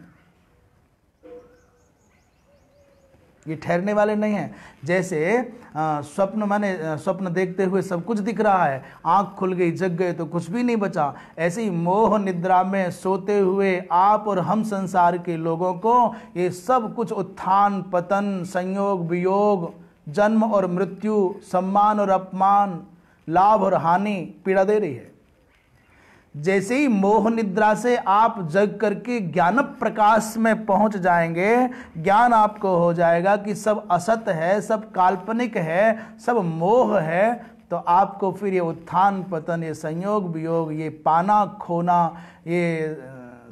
ये ठहरने वाले नहीं हैं। जैसे स्वप्न, माने स्वप्न देखते हुए सब कुछ दिख रहा है, आंख खुल गई, जग गए तो कुछ भी नहीं बचा। ऐसे ही मोह निद्रा में सोते हुए आप और हम संसार के लोगों को ये सब कुछ उत्थान पतन, संयोग वियोग, जन्म और मृत्यु, सम्मान और अपमान, लाभ और हानि पीड़ा दे रही है। जैसे ही मोह निद्रा से आप जग करके ज्ञान प्रकाश में पहुंच जाएंगे, ज्ञान आपको हो जाएगा कि सब असत है, सब काल्पनिक है, सब मोह है, तो आपको फिर ये उत्थान पतन, ये संयोग वियोग, ये पाना खोना, ये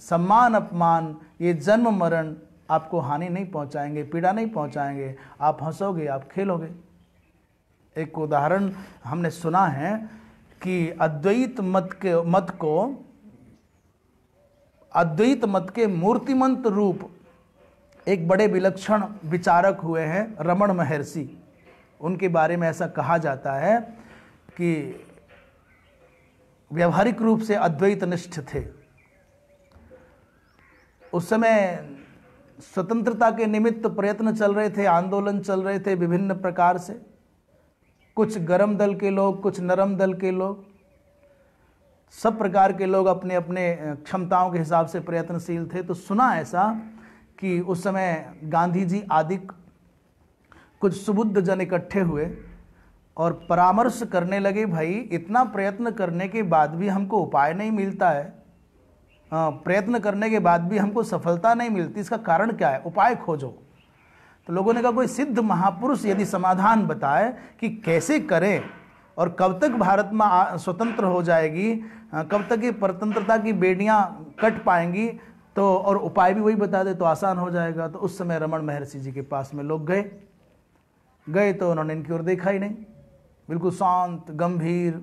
सम्मान अपमान, ये जन्म मरण आपको हानि नहीं पहुंचाएंगे, पीड़ा नहीं पहुंचाएंगे। आप हंसोगे, आप खेलोगे। एक उदाहरण हमने सुना है कि अद्वैत मत के मूर्तिमंत रूप एक बड़े विलक्षण विचारक हुए हैं, रमण महर्षि। उनके बारे में ऐसा कहा जाता है कि व्यावहारिक रूप से अद्वैत निष्ठ थे। उस समय स्वतंत्रता के निमित्त प्रयत्न चल रहे थे, आंदोलन चल रहे थे विभिन्न प्रकार से, कुछ गरम दल के लोग, कुछ नरम दल के लोग, सब प्रकार के लोग अपने अपने क्षमताओं के हिसाब से प्रयत्नशील थे। तो सुना ऐसा कि उस समय गांधी जी आदि कुछ सुबुद्ध जन इकट्ठे हुए और परामर्श करने लगे, भाई इतना प्रयत्न करने के बाद भी हमको उपाय नहीं मिलता है, प्रयत्न करने के बाद भी हमको सफलता नहीं मिलती, इसका कारण क्या है, उपाय खोजो। तो लोगों ने कहा कोई सिद्ध महापुरुष यदि समाधान बताए कि कैसे करें और कब तक भारत में स्वतंत्र हो जाएगी, कब तक ये परतंत्रता की बेड़ियां कट पाएंगी, तो और उपाय भी वही बता दे तो आसान हो जाएगा। तो उस समय रमण महर्षि जी के पास में लोग गए तो उन्होंने इनकी ओर देखा ही नहीं, बिल्कुल शांत गंभीर।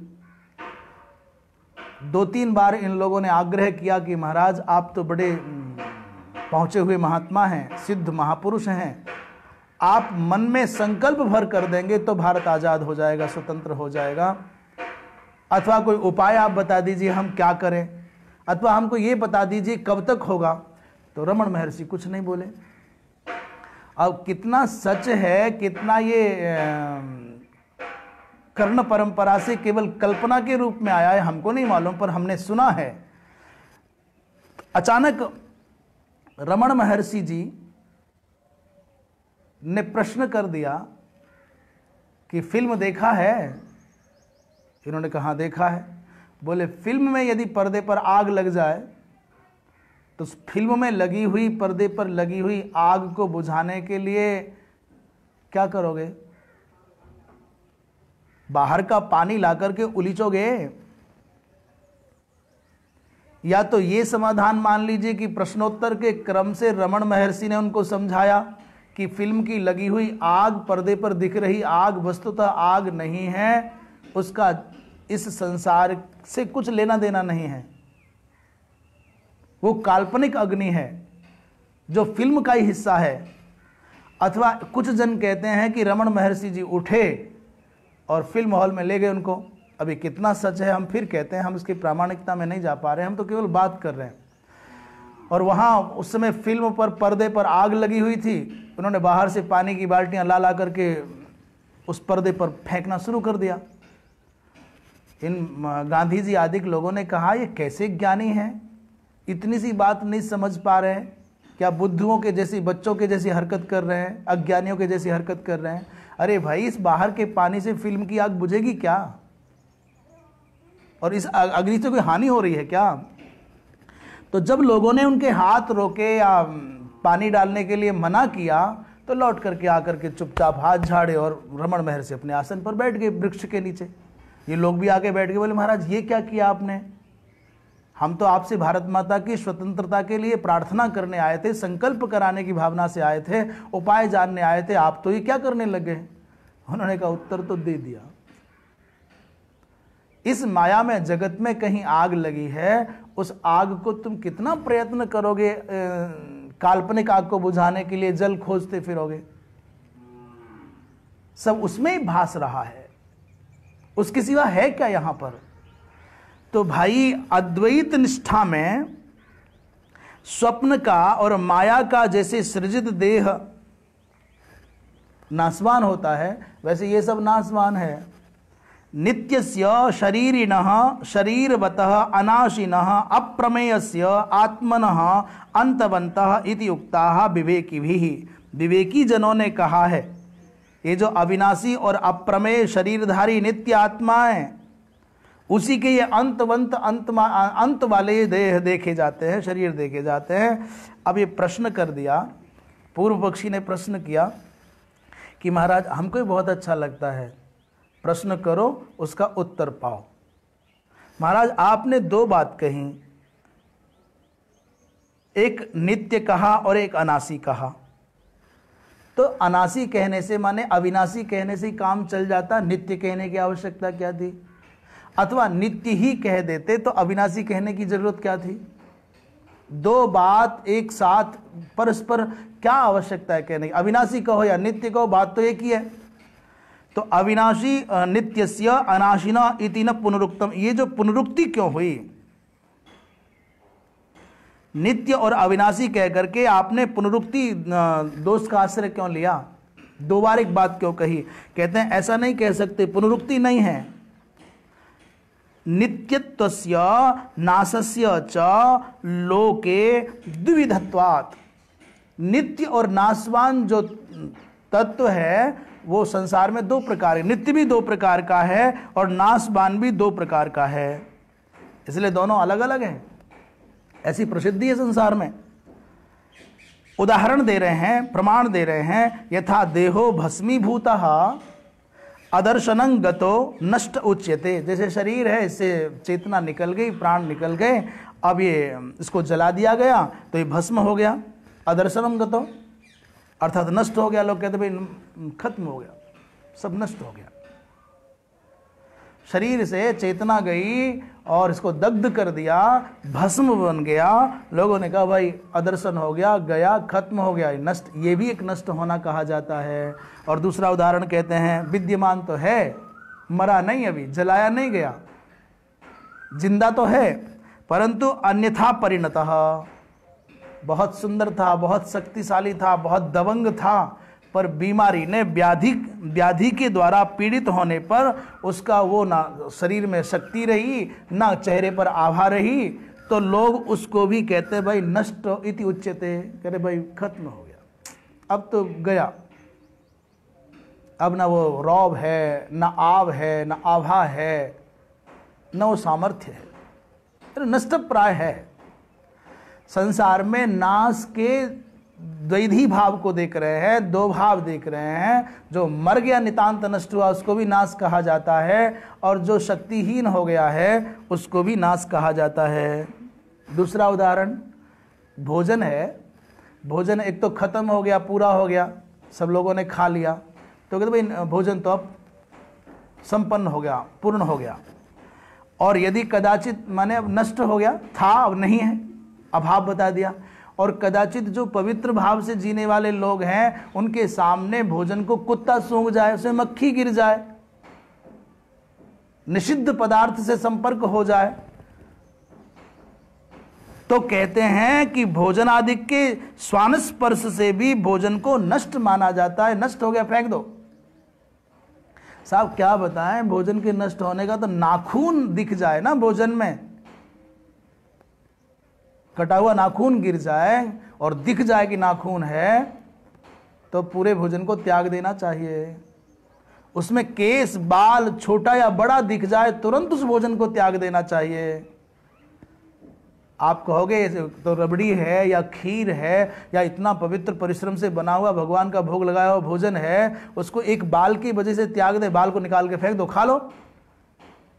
2-3 बार इन लोगों ने आग्रह किया कि महाराज आप तो बड़े पहुंचे हुए महात्मा हैं, सिद्ध महापुरुष हैं, आप मन में संकल्प भर कर देंगे तो भारत आजाद हो जाएगा, स्वतंत्र हो जाएगा, अथवा कोई उपाय आप बता दीजिए हम क्या करें, अथवा हमको ये बता दीजिए कब तक होगा। तो रमण महर्षि कुछ नहीं बोले। अब कितना सच है, कितना ये कर्ण परंपरा से केवल कल्पना के रूप में आया है हमको नहीं मालूम, पर हमने सुना है। अचानक रमण महर्षि जी ने प्रश्न कर दिया कि फिल्म देखा है? इन्होंने कहा देखा है। बोले फिल्म में यदि पर्दे पर आग लग जाए तो फिल्म में लगी हुई, पर्दे पर लगी हुई आग को बुझाने के लिए क्या करोगे? बाहर का पानी लाकर के उलीचोगे? या तो ये समाधान मान लीजिए कि प्रश्नोत्तर के क्रम से रमण महर्षि ने उनको समझाया कि फिल्म की लगी हुई आग, पर्दे पर दिख रही आग वस्तुतः आग नहीं है, उसका इस संसार से कुछ लेना देना नहीं है, वो काल्पनिक अग्नि है जो फिल्म का ही हिस्सा है। अथवा कुछ जन कहते हैं कि रमण महर्षि जी उठे और फिल्म हॉल में ले गए उनको। अभी कितना सच है हम फिर कहते हैं, हम इसकी प्रामाणिकता में नहीं जा पा रहे हैं, हम तो केवल बात कर रहे हैं। और वहाँ उस समय फिल्म पर पर्दे पर आग लगी हुई थी, उन्होंने बाहर से पानी की बाल्टियाँ ला करके उस पर्दे पर फेंकना शुरू कर दिया। इन गांधी जी आदि लोगों ने कहा ये कैसे ज्ञानी हैं, इतनी सी बात नहीं समझ पा रहे हैं क्या? बुद्धुओं के जैसी, बच्चों के जैसी हरकत कर रहे हैं, अज्ञानियों के जैसी हरकत कर रहे हैं। अरे भाई, इस बाहर के पानी से फिल्म की आग बुझेगी क्या? और इस अग्नि से कोई हानि हो रही है क्या? तो जब लोगों ने उनके हाथ रोके या पानी डालने के लिए मना किया तो लौट करके आकर के चुपचाप हाथ झाड़े और रमण महर्षि अपने आसन पर बैठ गए वृक्ष के नीचे। ये लोग भी आके बैठ गए, बोले महाराज ये क्या किया आपने? हम तो आपसे भारत माता की स्वतंत्रता के लिए प्रार्थना करने आए थे, संकल्प कराने की भावना से आए थे, उपाय जानने आए थे, आप तो ये क्या करने लगे? उन्होंने कहा उत्तर तो दे दिया। इस माया में, जगत में कहीं आग लगी है, उस आग को तुम कितना प्रयत्न करोगे, काल्पनिक आग को बुझाने के लिए जल खोजते फिरोगे, सब उसमें ही भास रहा है, उसके सिवा है क्या यहां पर? तो भाई, अद्वैत निष्ठा में स्वप्न का और माया का जैसे सृजित देह नाशवान होता है, वैसे ये सब नाशवान है। नित्यस्य शरीरिणः शरीरवतः अनाशिनः अप्रमेयस्य आत्मनः अंतवन्तः इति उक्ताः विवेकिभिः। विवेकी जनों ने कहा है, ये जो अविनाशी और अप्रमेय शरीरधारी नित्य आत्माएं, उसी के ये अंतवंत अंत वाले देह देखे जाते हैं, शरीर देखे जाते हैं। अब ये प्रश्न कर दिया, पूर्व पक्षी ने प्रश्न किया कि महाराज हमको भी बहुत अच्छा लगता है, प्रश्न करो उसका उत्तर पाओ। महाराज आपने 2 बात कही, एक नित्य कहा और एक अनासी कहा। तो अनासी कहने से माने अविनाशी कहने से काम चल जाता, नित्य कहने की आवश्यकता क्या थी? अथवा नित्य ही कह देते तो अविनाशी कहने की जरूरत क्या थी? 2 बात एक साथ परस्पर क्या आवश्यकता है कहने की? अविनाशी कहो या नित्य कहो, बात तो एक ही है। तो अविनाशी नित्यस्य अनाशिना इति न पुनरुक्तम, ये जो पुनरुक्ति क्यों हुई? नित्य और अविनाशी कह करके आपने पुनरुक्ति दोष का आश्रय क्यों लिया? दो बार एक बात क्यों कही? कहते हैं ऐसा नहीं कह सकते, पुनरुक्ति नहीं है। नित्यत्वस्य नाशस्य च लोके द्विविधत्वात्। नित्य और नाशवान जो तत्व है वो संसार में दो प्रकार है। नित्य भी दो प्रकार का है और नाशवान भी दो प्रकार का है, इसलिए दोनों अलग अलग हैं। ऐसी प्रसिद्धि है संसार में। उदाहरण दे रहे हैं, प्रमाण दे रहे हैं। यथा देहो भस्मीभूतः अदर्शनं गतो नष्ट उच्यते। जैसे शरीर है, इससे चेतना निकल गई, प्राण निकल गए, अब ये इसको जला दिया गया तो ये भस्म हो गया। अदर्शनं गतो अर्थात नष्ट हो गया। लोग कहते भाई खत्म हो गया, सब नष्ट हो गया। शरीर से चेतना गई और इसको दग्ध कर दिया, भस्म बन गया। लोगों ने कहा भाई अदर्शन हो गया, गया, खत्म हो गया, नष्ट। ये भी एक नष्ट होना कहा जाता है। और दूसरा उदाहरण कहते हैं विद्यमान तो है, मरा नहीं, अभी जलाया नहीं गया, जिंदा तो है, परंतु अन्यथा परिणतः। बहुत सुंदर था, बहुत शक्तिशाली था, बहुत दबंग था, पर बीमारी ने व्याधि के द्वारा पीड़ित होने पर उसका वो ना शरीर में शक्ति रही, ना चेहरे पर आभा रही, तो लोग उसको भी कहते भाई नष्ट इति उच्यते। कहते भाई खत्म हो गया, अब तो गया, अब ना वो रौब है, ना आव है, ना आभा है, न वो सामर्थ्य है, नष्ट प्राय है। संसार में नाश के द्वैधी भाव को देख रहे हैं, दो भाव देख रहे हैं। जो मर गया, नितांत नष्ट हुआ, उसको भी नाश कहा जाता है, और जो शक्तिहीन हो गया है उसको भी नाश कहा जाता है। दूसरा उदाहरण भोजन है। भोजन एक तो खत्म हो गया, पूरा हो गया, सब लोगों ने खा लिया, तो कहते भाई भोजन तो अब संपन्न हो गया, पूर्ण हो गया। और यदि कदाचित माने अब नष्ट हो गया, था अब नहीं है, अभाव बता दिया। और कदाचित जो पवित्र भाव से जीने वाले लोग हैं उनके सामने भोजन को कुत्ता सूंघ जाए, उसमें मक्खी गिर जाए, निषिद्ध पदार्थ से संपर्क हो जाए, तो कहते हैं कि भोजन आदि के स्वान स्पर्श से भी भोजन को नष्ट माना जाता है। नष्ट हो गया, फेंक दो। साहब क्या बताएं, भोजन के नष्ट होने का तो नाखून दिख जाए ना भोजन में, कटा हुआ नाखून गिर जाए और दिख जाए कि नाखून है, तो पूरे भोजन को त्याग देना चाहिए। उसमें केस बाल छोटा या बड़ा दिख जाए, तुरंत उस भोजन को त्याग देना चाहिए। आप कहोगे तो रबड़ी है या खीर है या इतना पवित्र परिश्रम से बना हुआ भगवान का भोग लगाया हुआ भोजन है, उसको एक बाल की वजह से त्याग दे, बाल को निकाल के फेंक दो, खा लो।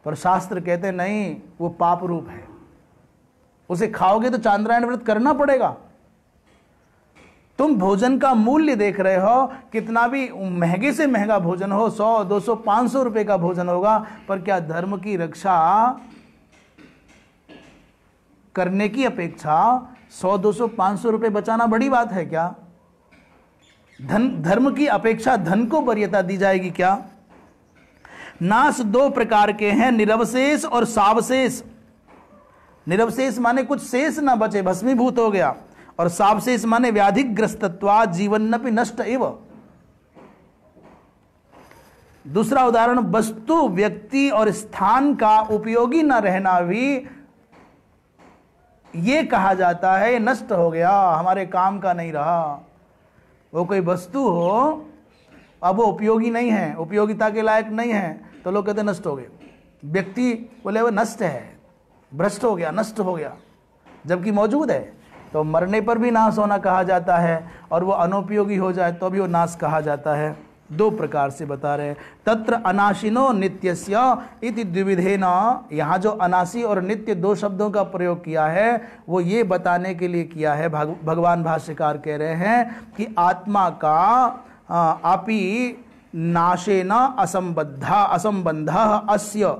पर शास्त्र कहते नहीं, वो पाप रूप है, उसे खाओगे तो चांद्रायण व्रत करना पड़ेगा। तुम भोजन का मूल्य देख रहे हो, कितना भी महंगे से महंगा भोजन हो, 100, 200, 500 रुपए का भोजन होगा, पर क्या धर्म की रक्षा करने की अपेक्षा 100, 200, 500 रुपए बचाना बड़ी बात है क्या? धर्म की अपेक्षा धन को वरीयता दी जाएगी क्या? नाश दो प्रकार के हैं, निरवशेष और सावशेष। निरवशेष माने कुछ शेष ना बचे, भस्मीभूत हो गया, और सावशेष माने व्याधिग्रस्तत्वा जीवन्नपि नष्ट एव। दूसरा उदाहरण, वस्तु, व्यक्ति और स्थान का उपयोगी न रहना भी ये कहा जाता है नष्ट हो गया, हमारे काम का नहीं रहा। वो कोई वस्तु हो, अब वो उपयोगी नहीं है, उपयोगिता के लायक नहीं है, तो लोग कहते नष्ट हो गए। व्यक्ति बोले वो नष्ट है, भ्रष्ट हो गया, नष्ट हो गया, जबकि मौजूद है। तो मरने पर भी नाश होना कहा जाता है, और वो अनुपयोगी हो जाए तो भी वो नाश कहा जाता है। दो प्रकार से बता रहे हैं। तत्र अनाशिनो नित्यस्य इति द्विविधेन। यहाँ जो अनाशी और नित्य दो शब्दों का प्रयोग किया है वो ये बताने के लिए किया है, भगवान भाष्यकार कह रहे हैं कि आत्मा का अपि नाशेन असंबंध अस्य,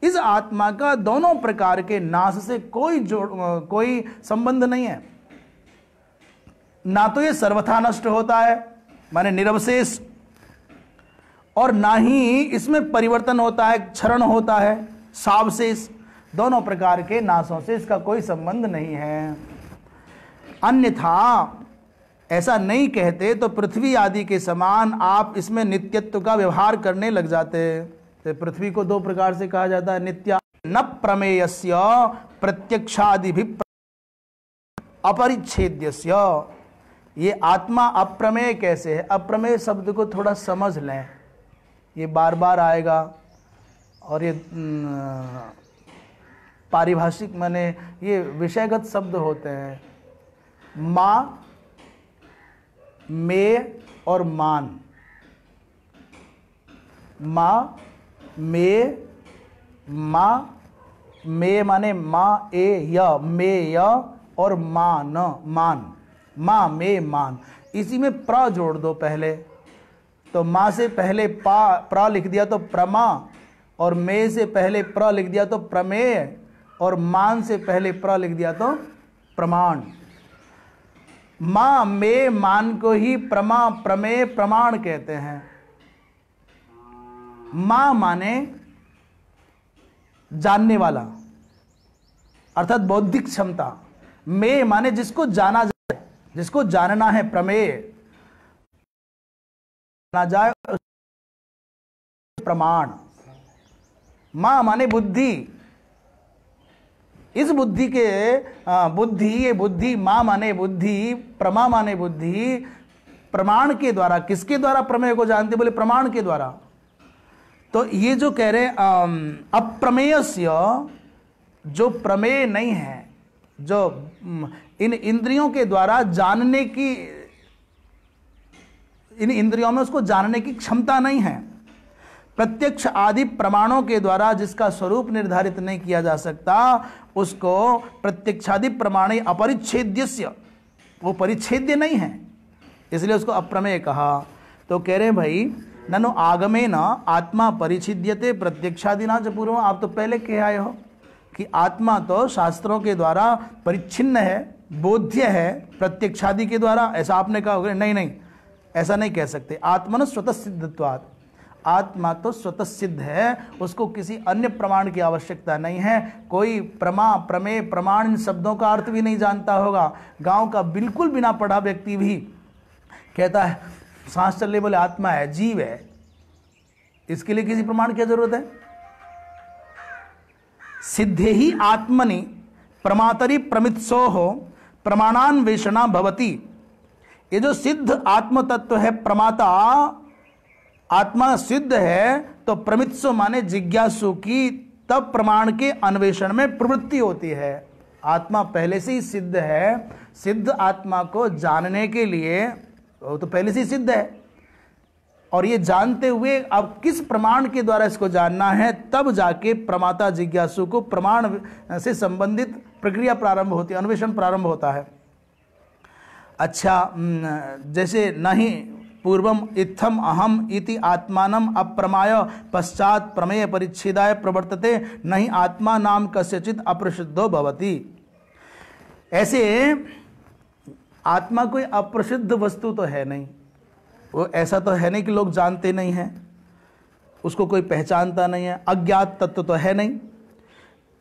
इस आत्मा का दोनों प्रकार के नाश से कोई संबंध नहीं है। ना तो ये सर्वथा नष्ट होता है माने निरवशेष, और ना ही इसमें परिवर्तन होता है, क्षरण होता है, सावशेष। दोनों प्रकार के नाशों से इसका कोई संबंध नहीं है। अन्यथा ऐसा नहीं कहते तो पृथ्वी आदि के समान आप इसमें नित्यत्व का व्यवहार करने लग जाते। तो पृथ्वी को दो प्रकार से कहा जाता है, नित्य न प्रमेयस्य प्रत्यक्षादिभि अपरिच्छेद्यस्य। ये आत्मा अप्रमेय कैसे है? अप्रमेय शब्द को थोड़ा समझ लें, ये बार बार आएगा और ये पारिभाषिक माने ये विषयगत शब्द होते हैं। माँ, में और मान। माँ, में, माँ, में माने माँ ए य, में य और मान, मान, माँ में मान। इसी में प्र जोड़ दो पहले, तो माँ से पहले प्र लिख दिया तो प्रमा, और में से पहले प्र लिख दिया तो प्रमेय, और मान से पहले प्र लिख दिया तो प्रमाण। माँ में मान को ही प्रमा, प्रमेय, प्रमाण कहते हैं। माँ माने जानने वाला अर्थात बौद्धिक क्षमता। में माने जिसको जाना जाए, जिसको जानना है, प्रमेय ना जाए प्रमाण। मां माने बुद्धि, इस बुद्धि के बुद्धि, ये बुद्धि, मां माने बुद्धि, प्रमा माने बुद्धि, प्रमाण के द्वारा। किसके द्वारा प्रमेय को जानते? बोले प्रमाण के द्वारा। तो ये जो कह रहे अप्रमेयस्य, जो प्रमेय नहीं है, जो इन इंद्रियों के द्वारा जानने की, इन इंद्रियों में उसको जानने की क्षमता नहीं है, प्रत्यक्ष आदि प्रमाणों के द्वारा जिसका स्वरूप निर्धारित नहीं किया जा सकता, उसको प्रत्यक्षादि प्रमाणे अपरिच्छेद्यस्य, वो परिच्छेद्य नहीं है, इसलिए उसको अप्रमेय कहा। तो कह रहे भाई ननु आगमे न आत्मा परिच्छिद्यते प्रत्यक्षादिना च पूर्व। आप तो पहले कह आए हो कि आत्मा तो शास्त्रों के द्वारा परिच्छिन्न है, बोध्य है प्रत्यक्षादि के द्वारा। ऐसा आपने कहा? नहीं नहीं, ऐसा नहीं कह सकते। आत्मन स्वतः सिद्धत्वात्, आत्मा तो स्वतः सिद्ध है, उसको किसी अन्य प्रमाण की आवश्यकता नहीं है। कोई प्रमा, प्रमेय, प्रमाण इन शब्दों का अर्थ भी नहीं जानता होगा। गांव का बिल्कुल बिना पढ़ा व्यक्ति भी कहता है सांस चल रही, बोले आत्मा है, जीव है, इसके लिए किसी प्रमाण की जरूरत है? सिद्धे ही आत्मनि प्रमातरि प्रमित्सोः प्रमाणान्वेषणा भवति। ये जो सिद्ध आत्म तत्व है, प्रमाता आत्मा सिद्ध है, तो प्रमित्सो माने जिज्ञासु की तब प्रमाण के अन्वेषण में प्रवृत्ति होती है। आत्मा पहले से ही सिद्ध है, सिद्ध आत्मा को जानने के लिए वो तो पहले से ही सिद्ध है, और ये जानते हुए अब किस प्रमाण के द्वारा इसको जानना है, तब जाके प्रमाता जिज्ञासु को प्रमाण से संबंधित प्रक्रिया प्रारंभ होती है, अन्वेषण प्रारंभ होता है। अच्छा, जैसे नहीं पूर्वम इत्थम अहम इति आत्मानम अप्रमाय पश्चात प्रमेय परिच्छेदाय प्रवर्तते नहीं आत्मा नाम कस्यचित अप्रसिद्धो भवति। ऐसे आत्मा कोई अप्रसिद्ध वस्तु तो है नहीं, वो ऐसा तो है नहीं कि लोग जानते नहीं हैं, उसको कोई पहचानता नहीं है, अज्ञात तत्व तो है नहीं।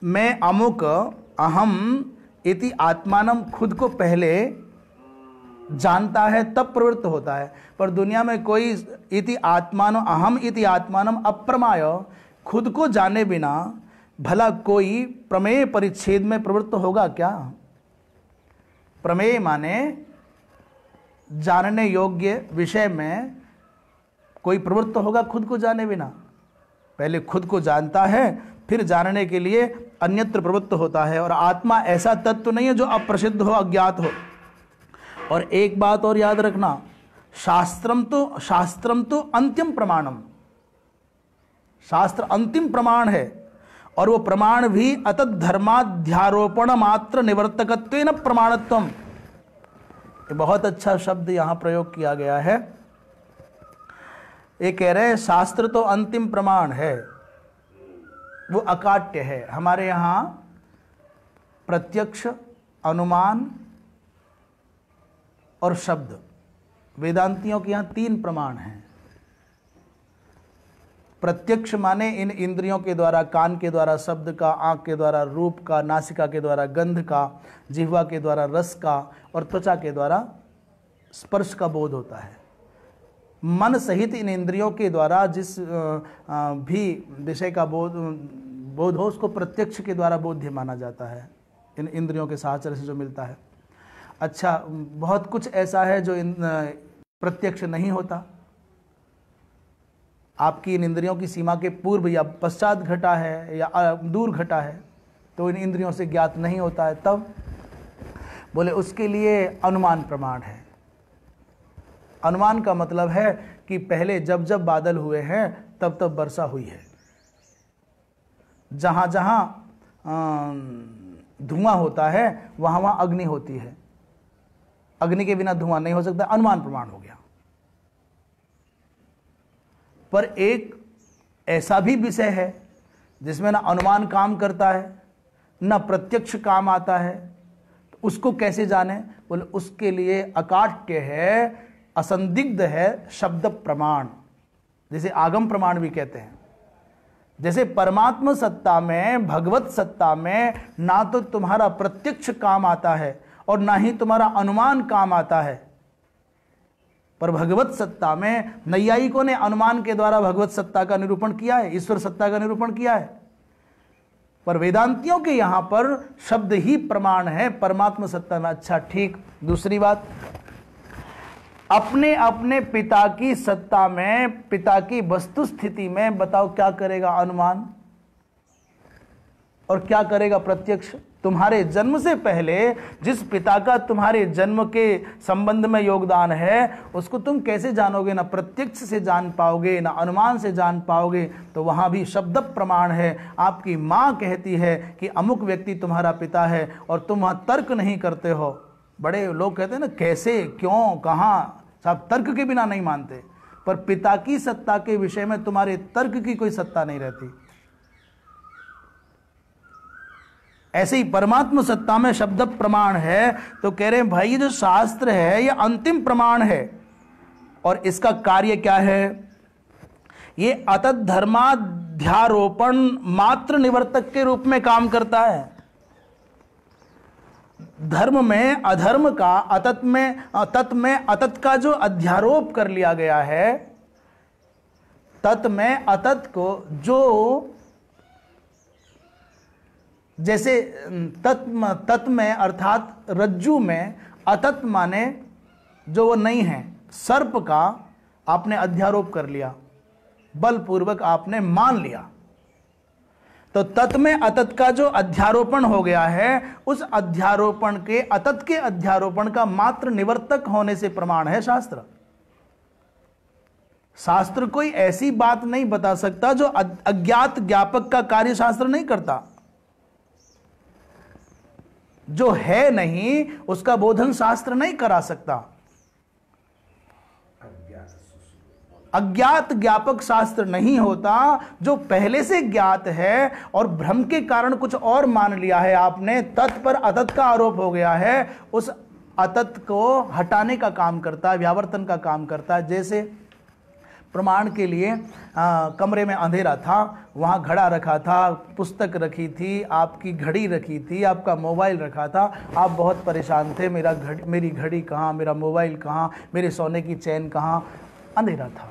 मैं अमुक अहम इति आत्मानम, खुद को पहले जानता है तब प्रवृत्त होता है। पर दुनिया में कोई इति आत्मानम, अहम इति आत्मानम अप्रमाय, खुद को जाने बिना भला कोई प्रमेय परिच्छेद में प्रवृत्त होगा क्या? प्रमेय माने जानने योग्य विषय में कोई प्रवृत्त होगा खुद को जाने बिना? पहले खुद को जानता है, फिर जानने के लिए अन्यत्र प्रवृत्त होता है। और आत्मा ऐसा तत्व नहीं है जो अप्रसिद्ध हो, अज्ञात हो। और एक बात और याद रखना, शास्त्रम तो अंतिम प्रमाणम, शास्त्र अंतिम प्रमाण है, और वो प्रमाण भी अतत धर्माध्यारोपण मात्र निवर्तकत्वेन प्रमाणत्वम। ये बहुत अच्छा शब्द यहां प्रयोग किया गया है। ये कह रहे हैं शास्त्र तो अंतिम प्रमाण है, वो अकाट्य है। हमारे यहां प्रत्यक्ष, अनुमान और शब्द, वेदांतियों के यहां 3 प्रमाण हैं। प्रत्यक्ष माने इन इंद्रियों के द्वारा, कान के द्वारा शब्द का, आंख के द्वारा रूप का, नासिका के द्वारा गंध का, जिह्वा के द्वारा रस का और त्वचा के द्वारा स्पर्श का बोध होता है। मन सहित इन इंद्रियों के द्वारा जिस भी विषय का बोध हो उसको प्रत्यक्ष के द्वारा बोध्य माना जाता है, इन इंद्रियों के साहचर्य से जो मिलता है। अच्छा, बहुत कुछ ऐसा है जो प्रत्यक्ष नहीं होता, आपकी इन इंद्रियों की सीमा के पूर्व या पश्चात घटा है या दूर घटा है तो इन इंद्रियों से ज्ञात नहीं होता है। तब बोले उसके लिए अनुमान प्रमाण है। अनुमान का मतलब है कि पहले जब जब बादल हुए हैं तब तब वर्षा हुई है, जहाँ जहाँ धुआं होता है वहाँ वहाँ अग्नि होती है, अग्नि के बिना धुआं नहीं हो सकता, अनुमान प्रमाण हो गया। पर एक ऐसा भी विषय है जिसमें ना अनुमान काम करता है ना प्रत्यक्ष काम आता है, तो उसको कैसे जाने? बोले उसके लिए अकाट्य है, असंदिग्ध है शब्द प्रमाण, जिसे आगम प्रमाण भी कहते हैं। जैसे परमात्मा सत्ता में, भगवत सत्ता में ना तो तुम्हारा प्रत्यक्ष काम आता है और ना ही तुम्हारा अनुमान काम आता है, पर भगवत सत्ता में नैयायिकों ने अनुमान के द्वारा भगवत सत्ता का निरूपण किया है, ईश्वर सत्ता का निरूपण किया है। पर वेदांतियों के यहां पर शब्द ही प्रमाण है परमात्मा सत्ता में। अच्छा ठीक, दूसरी बात, अपने अपने पिता की सत्ता में, पिता की वस्तु स्थिति में बताओ क्या करेगा अनुमान और क्या करेगा प्रत्यक्ष? तुम्हारे जन्म से पहले जिस पिता का तुम्हारे जन्म के संबंध में योगदान है उसको तुम कैसे जानोगे? ना प्रत्यक्ष से जान पाओगे ना अनुमान से जान पाओगे। तो वहां भी शब्द प्रमाण है। आपकी मां कहती है कि अमुक व्यक्ति तुम्हारा पिता है और तुम वहां तर्क नहीं करते हो। बड़े लोग कहते हैं ना कैसे, क्यों, कहां, सब तर्क के बिना नहीं मानते, पर पिता की सत्ता के विषय में तुम्हारे तर्क की कोई सत्ता नहीं रहती। ऐसे ही परमात्मा सत्ता में शब्द प्रमाण है। तो कह रहे हैं भाई ये जो शास्त्र है ये अंतिम प्रमाण है और इसका कार्य क्या है? ये अतत धर्माध्यारोपण मात्र निवर्तक के रूप में काम करता है। धर्म में अधर्म का, अतत में अतत का जो अध्यारोप कर लिया गया है, तत् में अतत को जो, जैसे तत् में अर्थात रज्जू में अतत माने जो वो नहीं है, सर्प का आपने अध्यारोप कर लिया, बलपूर्वक आपने मान लिया, तो तत् में अतत का जो अध्यारोपण हो गया है उस अध्यारोपण के, अतत के अध्यारोपण का मात्र निवर्तक होने से प्रमाण है शास्त्र। शास्त्र कोई ऐसी बात नहीं बता सकता जो अज्ञात ज्ञापक का कार्य शास्त्र नहीं करता। जो है नहीं उसका बोधन शास्त्र नहीं करा सकता। अज्ञात ज्ञापक शास्त्र नहीं होता। जो पहले से ज्ञात है और भ्रम के कारण कुछ और मान लिया है आपने, तत् पर अतत का आरोप हो गया है, उस अतत को हटाने का काम करता है, व्यावर्तन का काम करता है। जैसे प्रमाण के लिए कमरे में अंधेरा था, वहाँ घड़ा रखा था, पुस्तक रखी थी, आपकी घड़ी रखी थी, आपका मोबाइल रखा था, आप बहुत परेशान थे, मेरी घड़ी कहाँ, मेरा मोबाइल कहाँ, मेरे सोने की चैन कहाँ? अंधेरा था,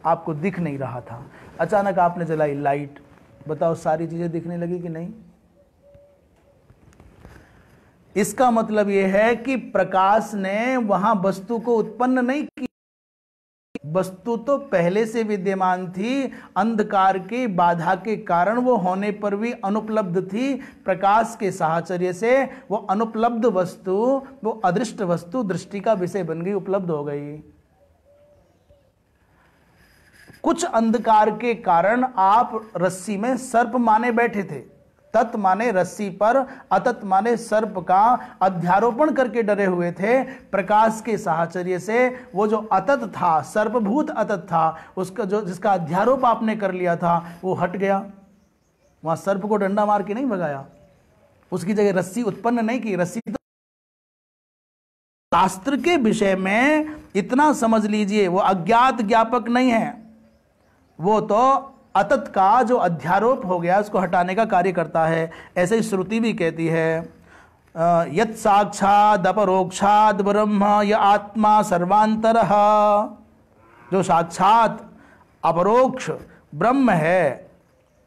आपको दिख नहीं रहा था। अचानक आपने जलाई लाइट, बताओ सारी चीज़ें दिखने लगी कि नहीं? इसका मतलब यह है कि प्रकाश ने वहाँ वस्तु को उत्पन्न नहीं किया, वस्तु तो पहले से विद्यमान थी, अंधकार की बाधा के कारण वो होने पर भी अनुपलब्ध थी। प्रकाश के साहचर्य से वो अनुपलब्ध वस्तु, वो अदृष्ट वस्तु दृष्टि का विषय बन गई, उपलब्ध हो गई। कुछ अंधकार के कारण आप रस्सी में सर्प माने बैठे थे, तत् माने रस्सी पर, अतत माने सर्प का अध्यारोपण करके डरे हुए थे। प्रकाश के साहचर्य से वो जो अतत था, सर्पभूत अतत था, उसका जो जिसका अध्यारोप आपने कर लिया था वो हट गया। वहां सर्प को डंडा मार के नहीं भगाया, उसकी जगह रस्सी उत्पन्न नहीं की। रस्सी तो शास्त्र के विषय में इतना समझ लीजिए, वो अज्ञात ज्ञापक नहीं है, वो तो अतत का जो अध्यारोप हो गया उसको हटाने का कार्य करता है। ऐसे ही श्रुति भी कहती है यत् साक्षाद अपरोक्षाद ब्रह्म य आत्मा सर्वांतरः, जो साक्षात अपरोक्ष ब्रह्म है,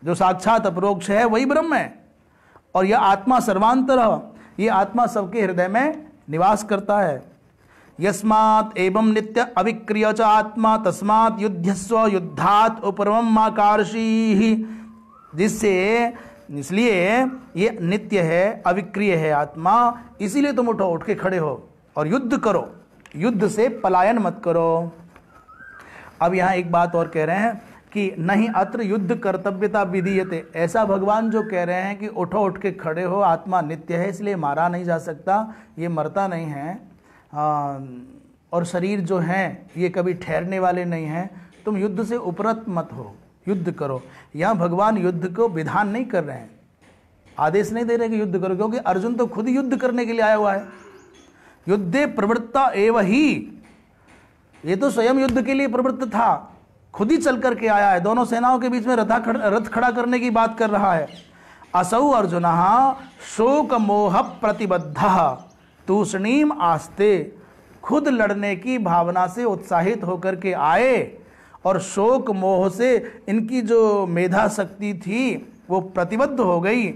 जो साक्षात अपरोक्ष है वही ब्रह्म है, और यह आत्मा सर्वांतरः, ये आत्मा सबके हृदय में निवास करता है। यस्मात् एवं नित्य अविक्रिय च आत्मा तस्मात् युध्यस्व युद्धात् उपरमम् आकर्षीः, जिससे इसलिए ये नित्य है, अविक्रिय है आत्मा, इसीलिए तुम उठो, उठ के खड़े हो और युद्ध करो, युद्ध से पलायन मत करो। अब यहाँ एक बात और कह रहे हैं कि नहीं अत्र युद्ध कर्तव्यता विधीयते, ऐसा भगवान जो कह रहे हैं कि उठो, उठ के खड़े हो, आत्मा नित्य है इसलिए मारा नहीं जा सकता, ये मरता नहीं है, और शरीर जो हैं ये कभी ठहरने वाले नहीं हैं, तुम युद्ध से उपरत मत हो, युद्ध करो। यहाँ भगवान युद्ध को विधान नहीं कर रहे हैं, आदेश नहीं दे रहे कि युद्ध करो, क्योंकि अर्जुन तो खुद युद्ध करने के लिए आया हुआ है। युद्धे प्रवृत्ता एव ही, ये तो स्वयं युद्ध के लिए प्रवृत्त था, खुद ही चल करके आया है, दोनों सेनाओं के बीच में रथ खड़ा करने की बात कर रहा है। असौ अर्जुनः शोक मोह प्रतिबद्धः तूष्णीम आस्ते, खुद लड़ने की भावना से उत्साहित होकर के आए और शोक मोह से इनकी जो मेधा शक्ति थी वो प्रतिबद्ध हो गई,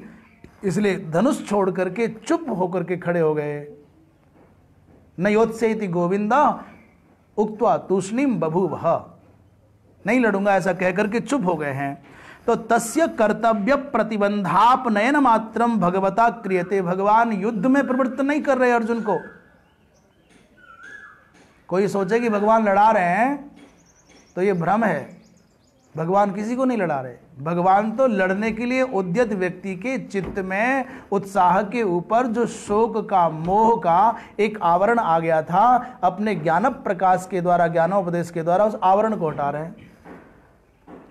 इसलिए धनुष छोड़ करके चुप होकर के खड़े हो गए। न योत्सेति गोविंदा उक्त्वा तूष्णीम बभूवः, नहीं लड़ूंगा ऐसा कहकर के चुप हो गए हैं। तो तस्य कर्तव्य प्रतिबंधापनयन मात्रम भगवता क्रियते, भगवान युद्ध में प्रवृत्त नहीं कर रहे अर्जुन को। कोई सोचे कि भगवान लड़ा रहे हैं तो ये भ्रम है, भगवान किसी को नहीं लड़ा रहे, भगवान तो लड़ने के लिए उद्यत व्यक्ति के चित्त में उत्साह के ऊपर जो शोक का मोह का एक आवरण आ गया था, अपने ज्ञान प्रकाश के द्वारा, ज्ञानोपदेश के द्वारा उस आवरण को हटा रहे हैं।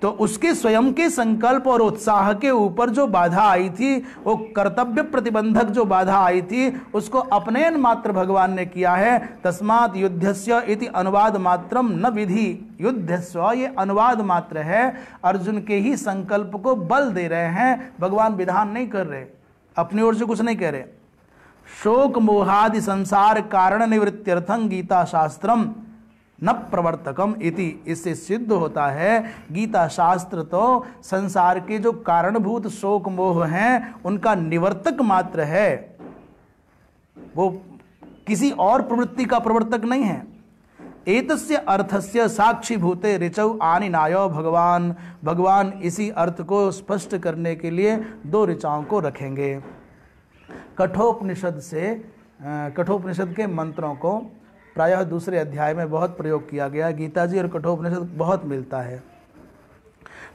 तो उसके स्वयं के संकल्प और उत्साह के ऊपर जो बाधा आई थी, वो कर्तव्य प्रतिबंधक जो बाधा आई थी, उसको अपनयन मात्र भगवान ने किया है। तस्मात् युद्धस्य इति अनुवाद मात्रम न विधि, युद्धस्व ये अनुवाद मात्र है, अर्जुन के ही संकल्प को बल दे रहे हैं, भगवान विधान नहीं कर रहे, अपनी ओर से कुछ नहीं कह रहे। शोक मोहादि संसार कारण निवृत्त्यर्थं गीता शास्त्रम न प्रवर्तकम इति, इससे सिद्ध होता है गीता शास्त्र तो संसार के जो कारणभूत शोक मोह हैं उनका निवर्तक मात्र है, वो किसी और प्रवृत्ति का प्रवर्तक नहीं है। एतस्य अर्थस्य साक्षीभूते ऋचौ आनिनायो भगवान, भगवान इसी अर्थ को स्पष्ट करने के लिए दो ऋचाओं को रखेंगे। कठोपनिषद से, कठोपनिषद के मंत्रों को प्रायः दूसरे अध्याय में बहुत प्रयोग किया गया, गीता जी और कठोपनिषद बहुत मिलता है।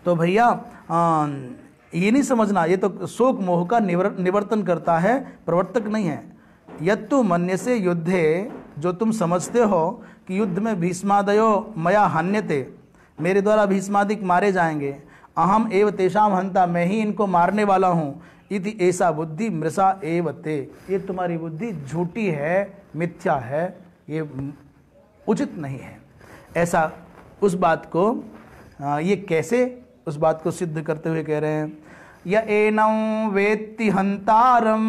तो भैया ये नहीं समझना ये तो शोक मोह का निवर्तन करता है, प्रवर्तक नहीं है। यत्तु मन्यसे युद्धे, जो तुम समझते हो कि युद्ध में भीष्मादयो मया हन्यते, मेरे द्वारा भीष्मादिक मारे जाएंगे, अहम एव तेषाम हंता, मैं ही इनको मारने वाला हूँ, इति ऐसा बुद्धि मृषा एव ते, ये तुम्हारी बुद्धि झूठी है, मिथ्या है, ये उचित नहीं है। ऐसा उस बात को ये कैसे, उस बात को सिद्ध करते हुए कह रहे हैं, य एनं वेत्ति हंतारम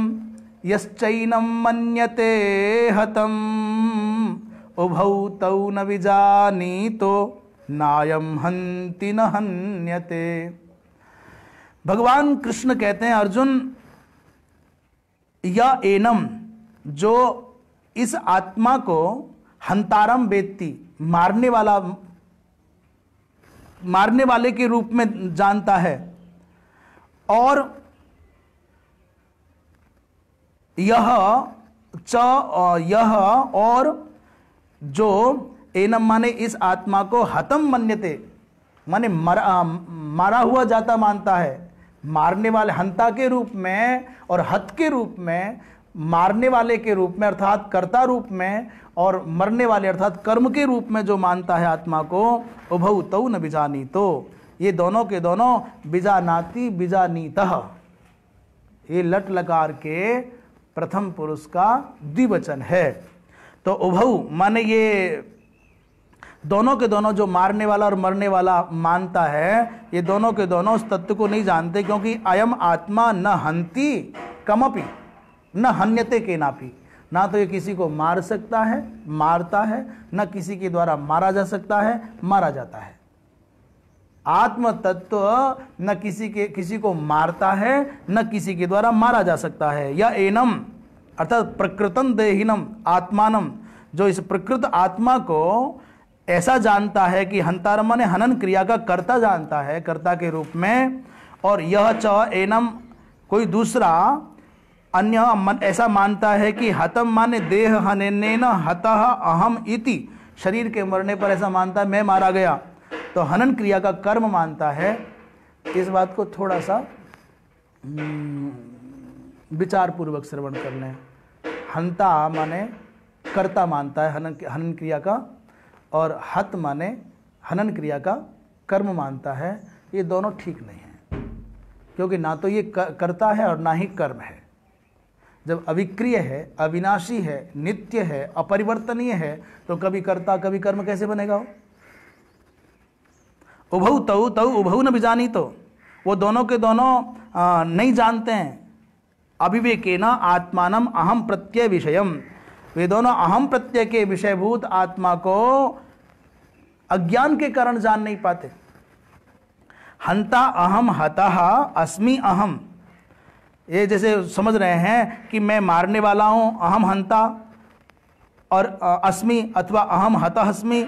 यश्चैनं मन्यते हतम उभौ तौ न विजानीतो नायं हन्ति न हन्यते। भगवान कृष्ण कहते हैं अर्जुन, य एनम, जो इस आत्मा को हंतारम वेत्ति, मारने वाले के रूप में जानता है, और यह और जो एनम माने इस आत्मा को हतम मन्यते, माने मारा हुआ जाता मानता है, मारने वाले हंता के रूप में और हत के रूप में, मारने वाले के रूप में अर्थात कर्ता रूप में, और मरने वाले अर्थात कर्म के रूप में जो मानता है आत्मा को, उभौ तौ न बीजानीतो, ये दोनों के दोनों बीजानाति बीजानीतः, ये लट लकार के प्रथम पुरुष का द्विवचन है। तो उभौ माने ये दोनों के दोनों जो मारने वाला और मरने वाला मानता है, ये दोनों के दोनों उस तत्व को नहीं जानते, क्योंकि अयम आत्मा न हंति कमपि न हन्यते केनापि। ना तो ये किसी को मार सकता है, मारता है, न किसी के द्वारा मारा जा सकता है, मारा जाता है। आत्म तत्व न किसी को मारता है, न किसी के द्वारा मारा जा सकता है। या एनम अर्थात प्रकृतम देहिनम आत्मानम, जो इस प्रकृत आत्मा को ऐसा जानता है कि हंतारम माने हनन क्रिया का कर्ता जानता है, कर्ता के रूप में। और यह च एनम कोई दूसरा अन्य मन ऐसा मानता है कि हतम माने देह हनेन हतः अहम इति, शरीर के मरने पर ऐसा मानता है मैं मारा गया, तो हनन क्रिया का कर्म मानता है। इस बात को थोड़ा सा विचार पूर्वक श्रवण कर लें। हंता माने कर्ता मानता है हनन क्रिया का, और हत माने हनन क्रिया का कर्म मानता है। ये दोनों ठीक नहीं है, क्योंकि ना तो ये कर्ता है और ना ही कर्म है। जब अविक्रिय है, अविनाशी है, नित्य है, अपरिवर्तनीय है, तो कभी कर्ता कभी कर्म कैसे बनेगा? उभौ तौ तौ उभौ न बिजानी, तो वो दोनों के दोनों नहीं जानते हैं। अविवेकेन आत्मानम अहम प्रत्यय विषयम, वे दोनों अहम प्रत्यय के विषयभूत आत्मा को अज्ञान के कारण जान नहीं पाते। हंता अहम हतः अस्मि अहम, ये जैसे समझ रहे हैं कि मैं मारने वाला हूं, अहम हंता, और अस्मि अथवा अहम हतः अस्मि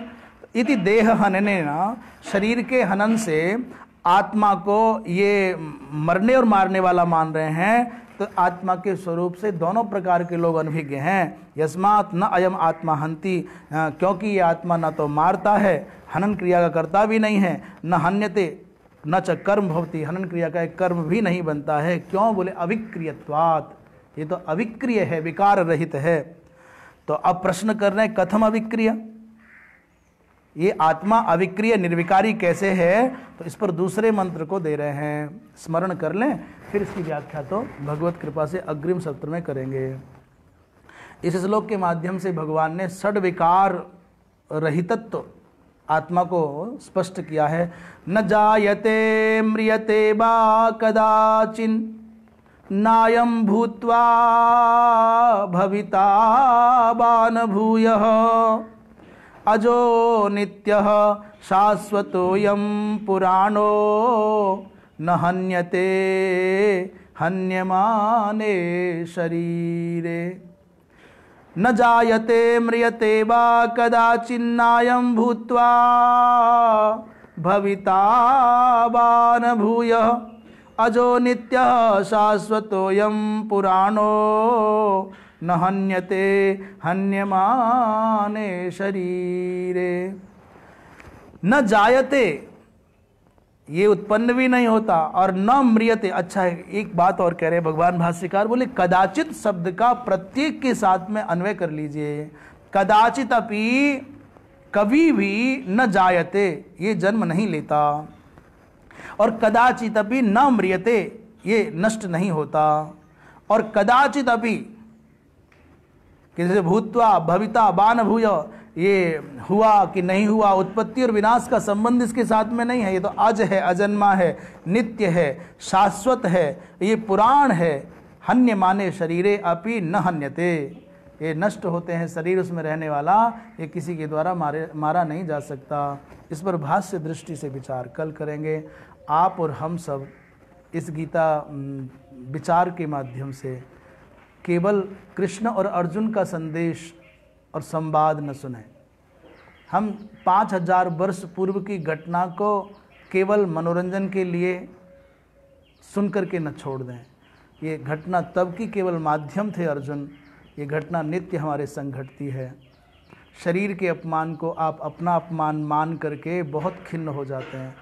इति देह हननेन, शरीर के हनन से आत्मा को ये मरने और मारने वाला मान रहे हैं। तो आत्मा के स्वरूप से दोनों प्रकार के लोग अनभिज्ञ हैं। यस्मात् न अयम आत्मा हंति, क्योंकि ये आत्मा न तो मारता है, हनन क्रिया का कर्ता भी नहीं है, न हन्यते न च कर्म भवति, हनन क्रिया का एक कर्म भी नहीं बनता है। क्यों? बोले अविक्रियत्वात्, ये तो अविक्रिय है, विकार रहित है। तो अब प्रश्न कर रहे हैं कथम अविक्रिय, ये आत्मा अविक्रिय निर्विकारी कैसे है? तो इस पर दूसरे मंत्र को दे रहे हैं, स्मरण कर लें, फिर इसकी व्याख्या तो भगवत कृपा से अग्रिम सत्र में करेंगे। इस श्लोक के माध्यम से भगवान ने षड विकार रहितत्व आत्मा को स्पष्ट किया है। न जायते म्रियते वा कदाचिन नायं भूत्वा भविता वा न भूयः अजो नित्यः शाश्वतोऽयं पुराणो न हन्यते हन्यमाने शरीरे। न जायते म्रियते वा कदाचिन्नायं भूत्वा भविता वा न भूयः अजो नित्यः शाश्वतोऽयं पुराणो न हन्यते हन्यमाने शरीरे। न जायते, ये उत्पन्न भी नहीं होता, और न म्रियते। अच्छा है, एक बात और कह रहे भगवान भाष्यकार, बोले कदाचित शब्द का प्रत्येक के साथ में अन्वय कर लीजिए। कदाचित अपि, कभी भी, न जायते, ये जन्म नहीं लेता, और कदाचित अपि न म्रियते, ये नष्ट नहीं होता, और कदाचित अपि कि जैसे भूत्वा भविता बान भूय, ये हुआ कि नहीं हुआ, उत्पत्ति और विनाश का संबंध इसके साथ में नहीं है। ये तो अज है, अजन्मा है, नित्य है, शाश्वत है, ये पुराण है। हन्य माने शरीरे अपि न हन्यते, ये नष्ट होते हैं शरीर उसमें रहने वाला, ये किसी के द्वारा मारा नहीं जा सकता। इस पर भाष्य दृष्टि से विचार कल करेंगे। आप और हम सब इस गीता विचार के माध्यम से केवल कृष्ण और अर्जुन का संदेश और संवाद न सुने। हम 5000 वर्ष पूर्व की घटना को केवल मनोरंजन के लिए सुनकर के न छोड़ दें। ये घटना तब की केवल माध्यम थे अर्जुन, ये घटना नित्य हमारे संग घटती है। शरीर के अपमान को आप अपना अपमान मान करके बहुत खिन्न हो जाते हैं।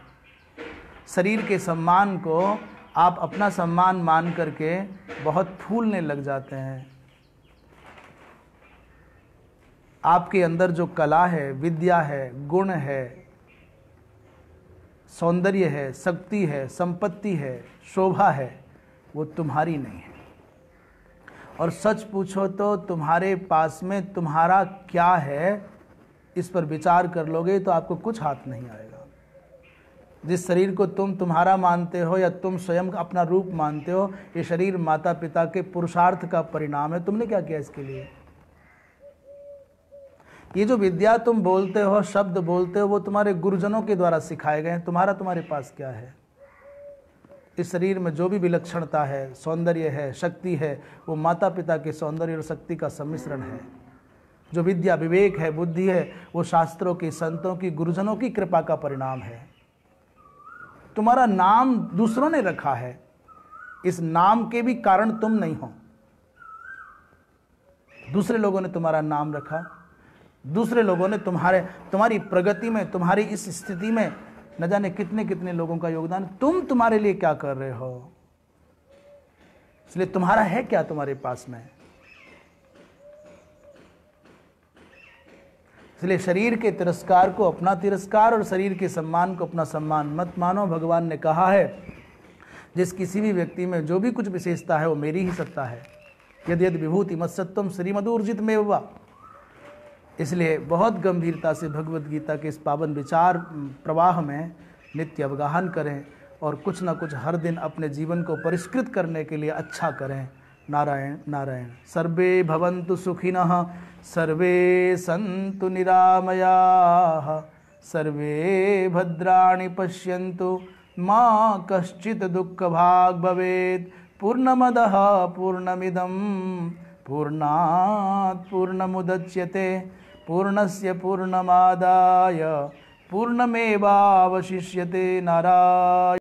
शरीर के सम्मान को आप अपना सम्मान मान करके बहुत फूलने लग जाते हैं। आपके अंदर जो कला है, विद्या है, गुण है, सौंदर्य है, शक्ति है, संपत्ति है, शोभा है, वो तुम्हारी नहीं है। और सच पूछो तो तुम्हारे पास में तुम्हारा क्या है, इस पर विचार कर लोगे तो आपको कुछ हाथ नहीं आएगा। जिस शरीर को तुम तुम्हारा मानते हो या तुम स्वयं अपना रूप मानते हो, ये शरीर माता पिता के पुरुषार्थ का परिणाम है। तुमने क्या किया इसके लिए? ये जो विद्या तुम बोलते हो, शब्द बोलते हो, वो तुम्हारे गुरुजनों के द्वारा सिखाए गए हैं। तुम्हारे पास क्या है? इस शरीर में जो भी विलक्षणता है, सौंदर्य है, शक्ति है, वो माता पिता के सौंदर्य और शक्ति का सम्मिश्रण है। जो विद्या, विवेक है, बुद्धि है, वो शास्त्रों की, संतों की, गुरुजनों की कृपा का परिणाम है। तुम्हारा नाम दूसरों ने रखा है, इस नाम के भी कारण तुम नहीं हो। दूसरे लोगों ने तुम्हारा नाम रखा, दूसरे लोगों ने तुम्हारी प्रगति में, तुम्हारी इस स्थिति में न जाने कितने कितने लोगों का योगदान। तुम तुम्हारे लिए क्या कर रहे हो? इसलिए तुम्हारा है क्या तुम्हारे पास में? इसलिए शरीर के तिरस्कार को अपना तिरस्कार और शरीर के सम्मान को अपना सम्मान मत मानो। भगवान ने कहा है, जिस किसी भी व्यक्ति में जो भी कुछ विशेषता है वो मेरी ही सत्ता है। यदि यदि विभूति मत्सत्वम श्रीमदूर्जित में हुआ। इसलिए बहुत गंभीरता से भगवत गीता के इस पावन विचार प्रवाह में नित्य अवगाहन करें और कुछ ना कुछ हर दिन अपने जीवन को परिष्कृत करने के लिए अच्छा करें। नारायण नारायण। सर्वे भवन्तु सुखिनः, सर्वे सन्तु निरामयाः, सर्वे भद्राणि पश्यन्तु, मा कश्चित् दुःखभाग् भवेत्। पूर्णमदः पूर्णमिदं पूर्णात् पूर्णमुदच्यते, पूर्णस्य पूर्णमादाय पूर्णमेवावशिष्यते। नारायण।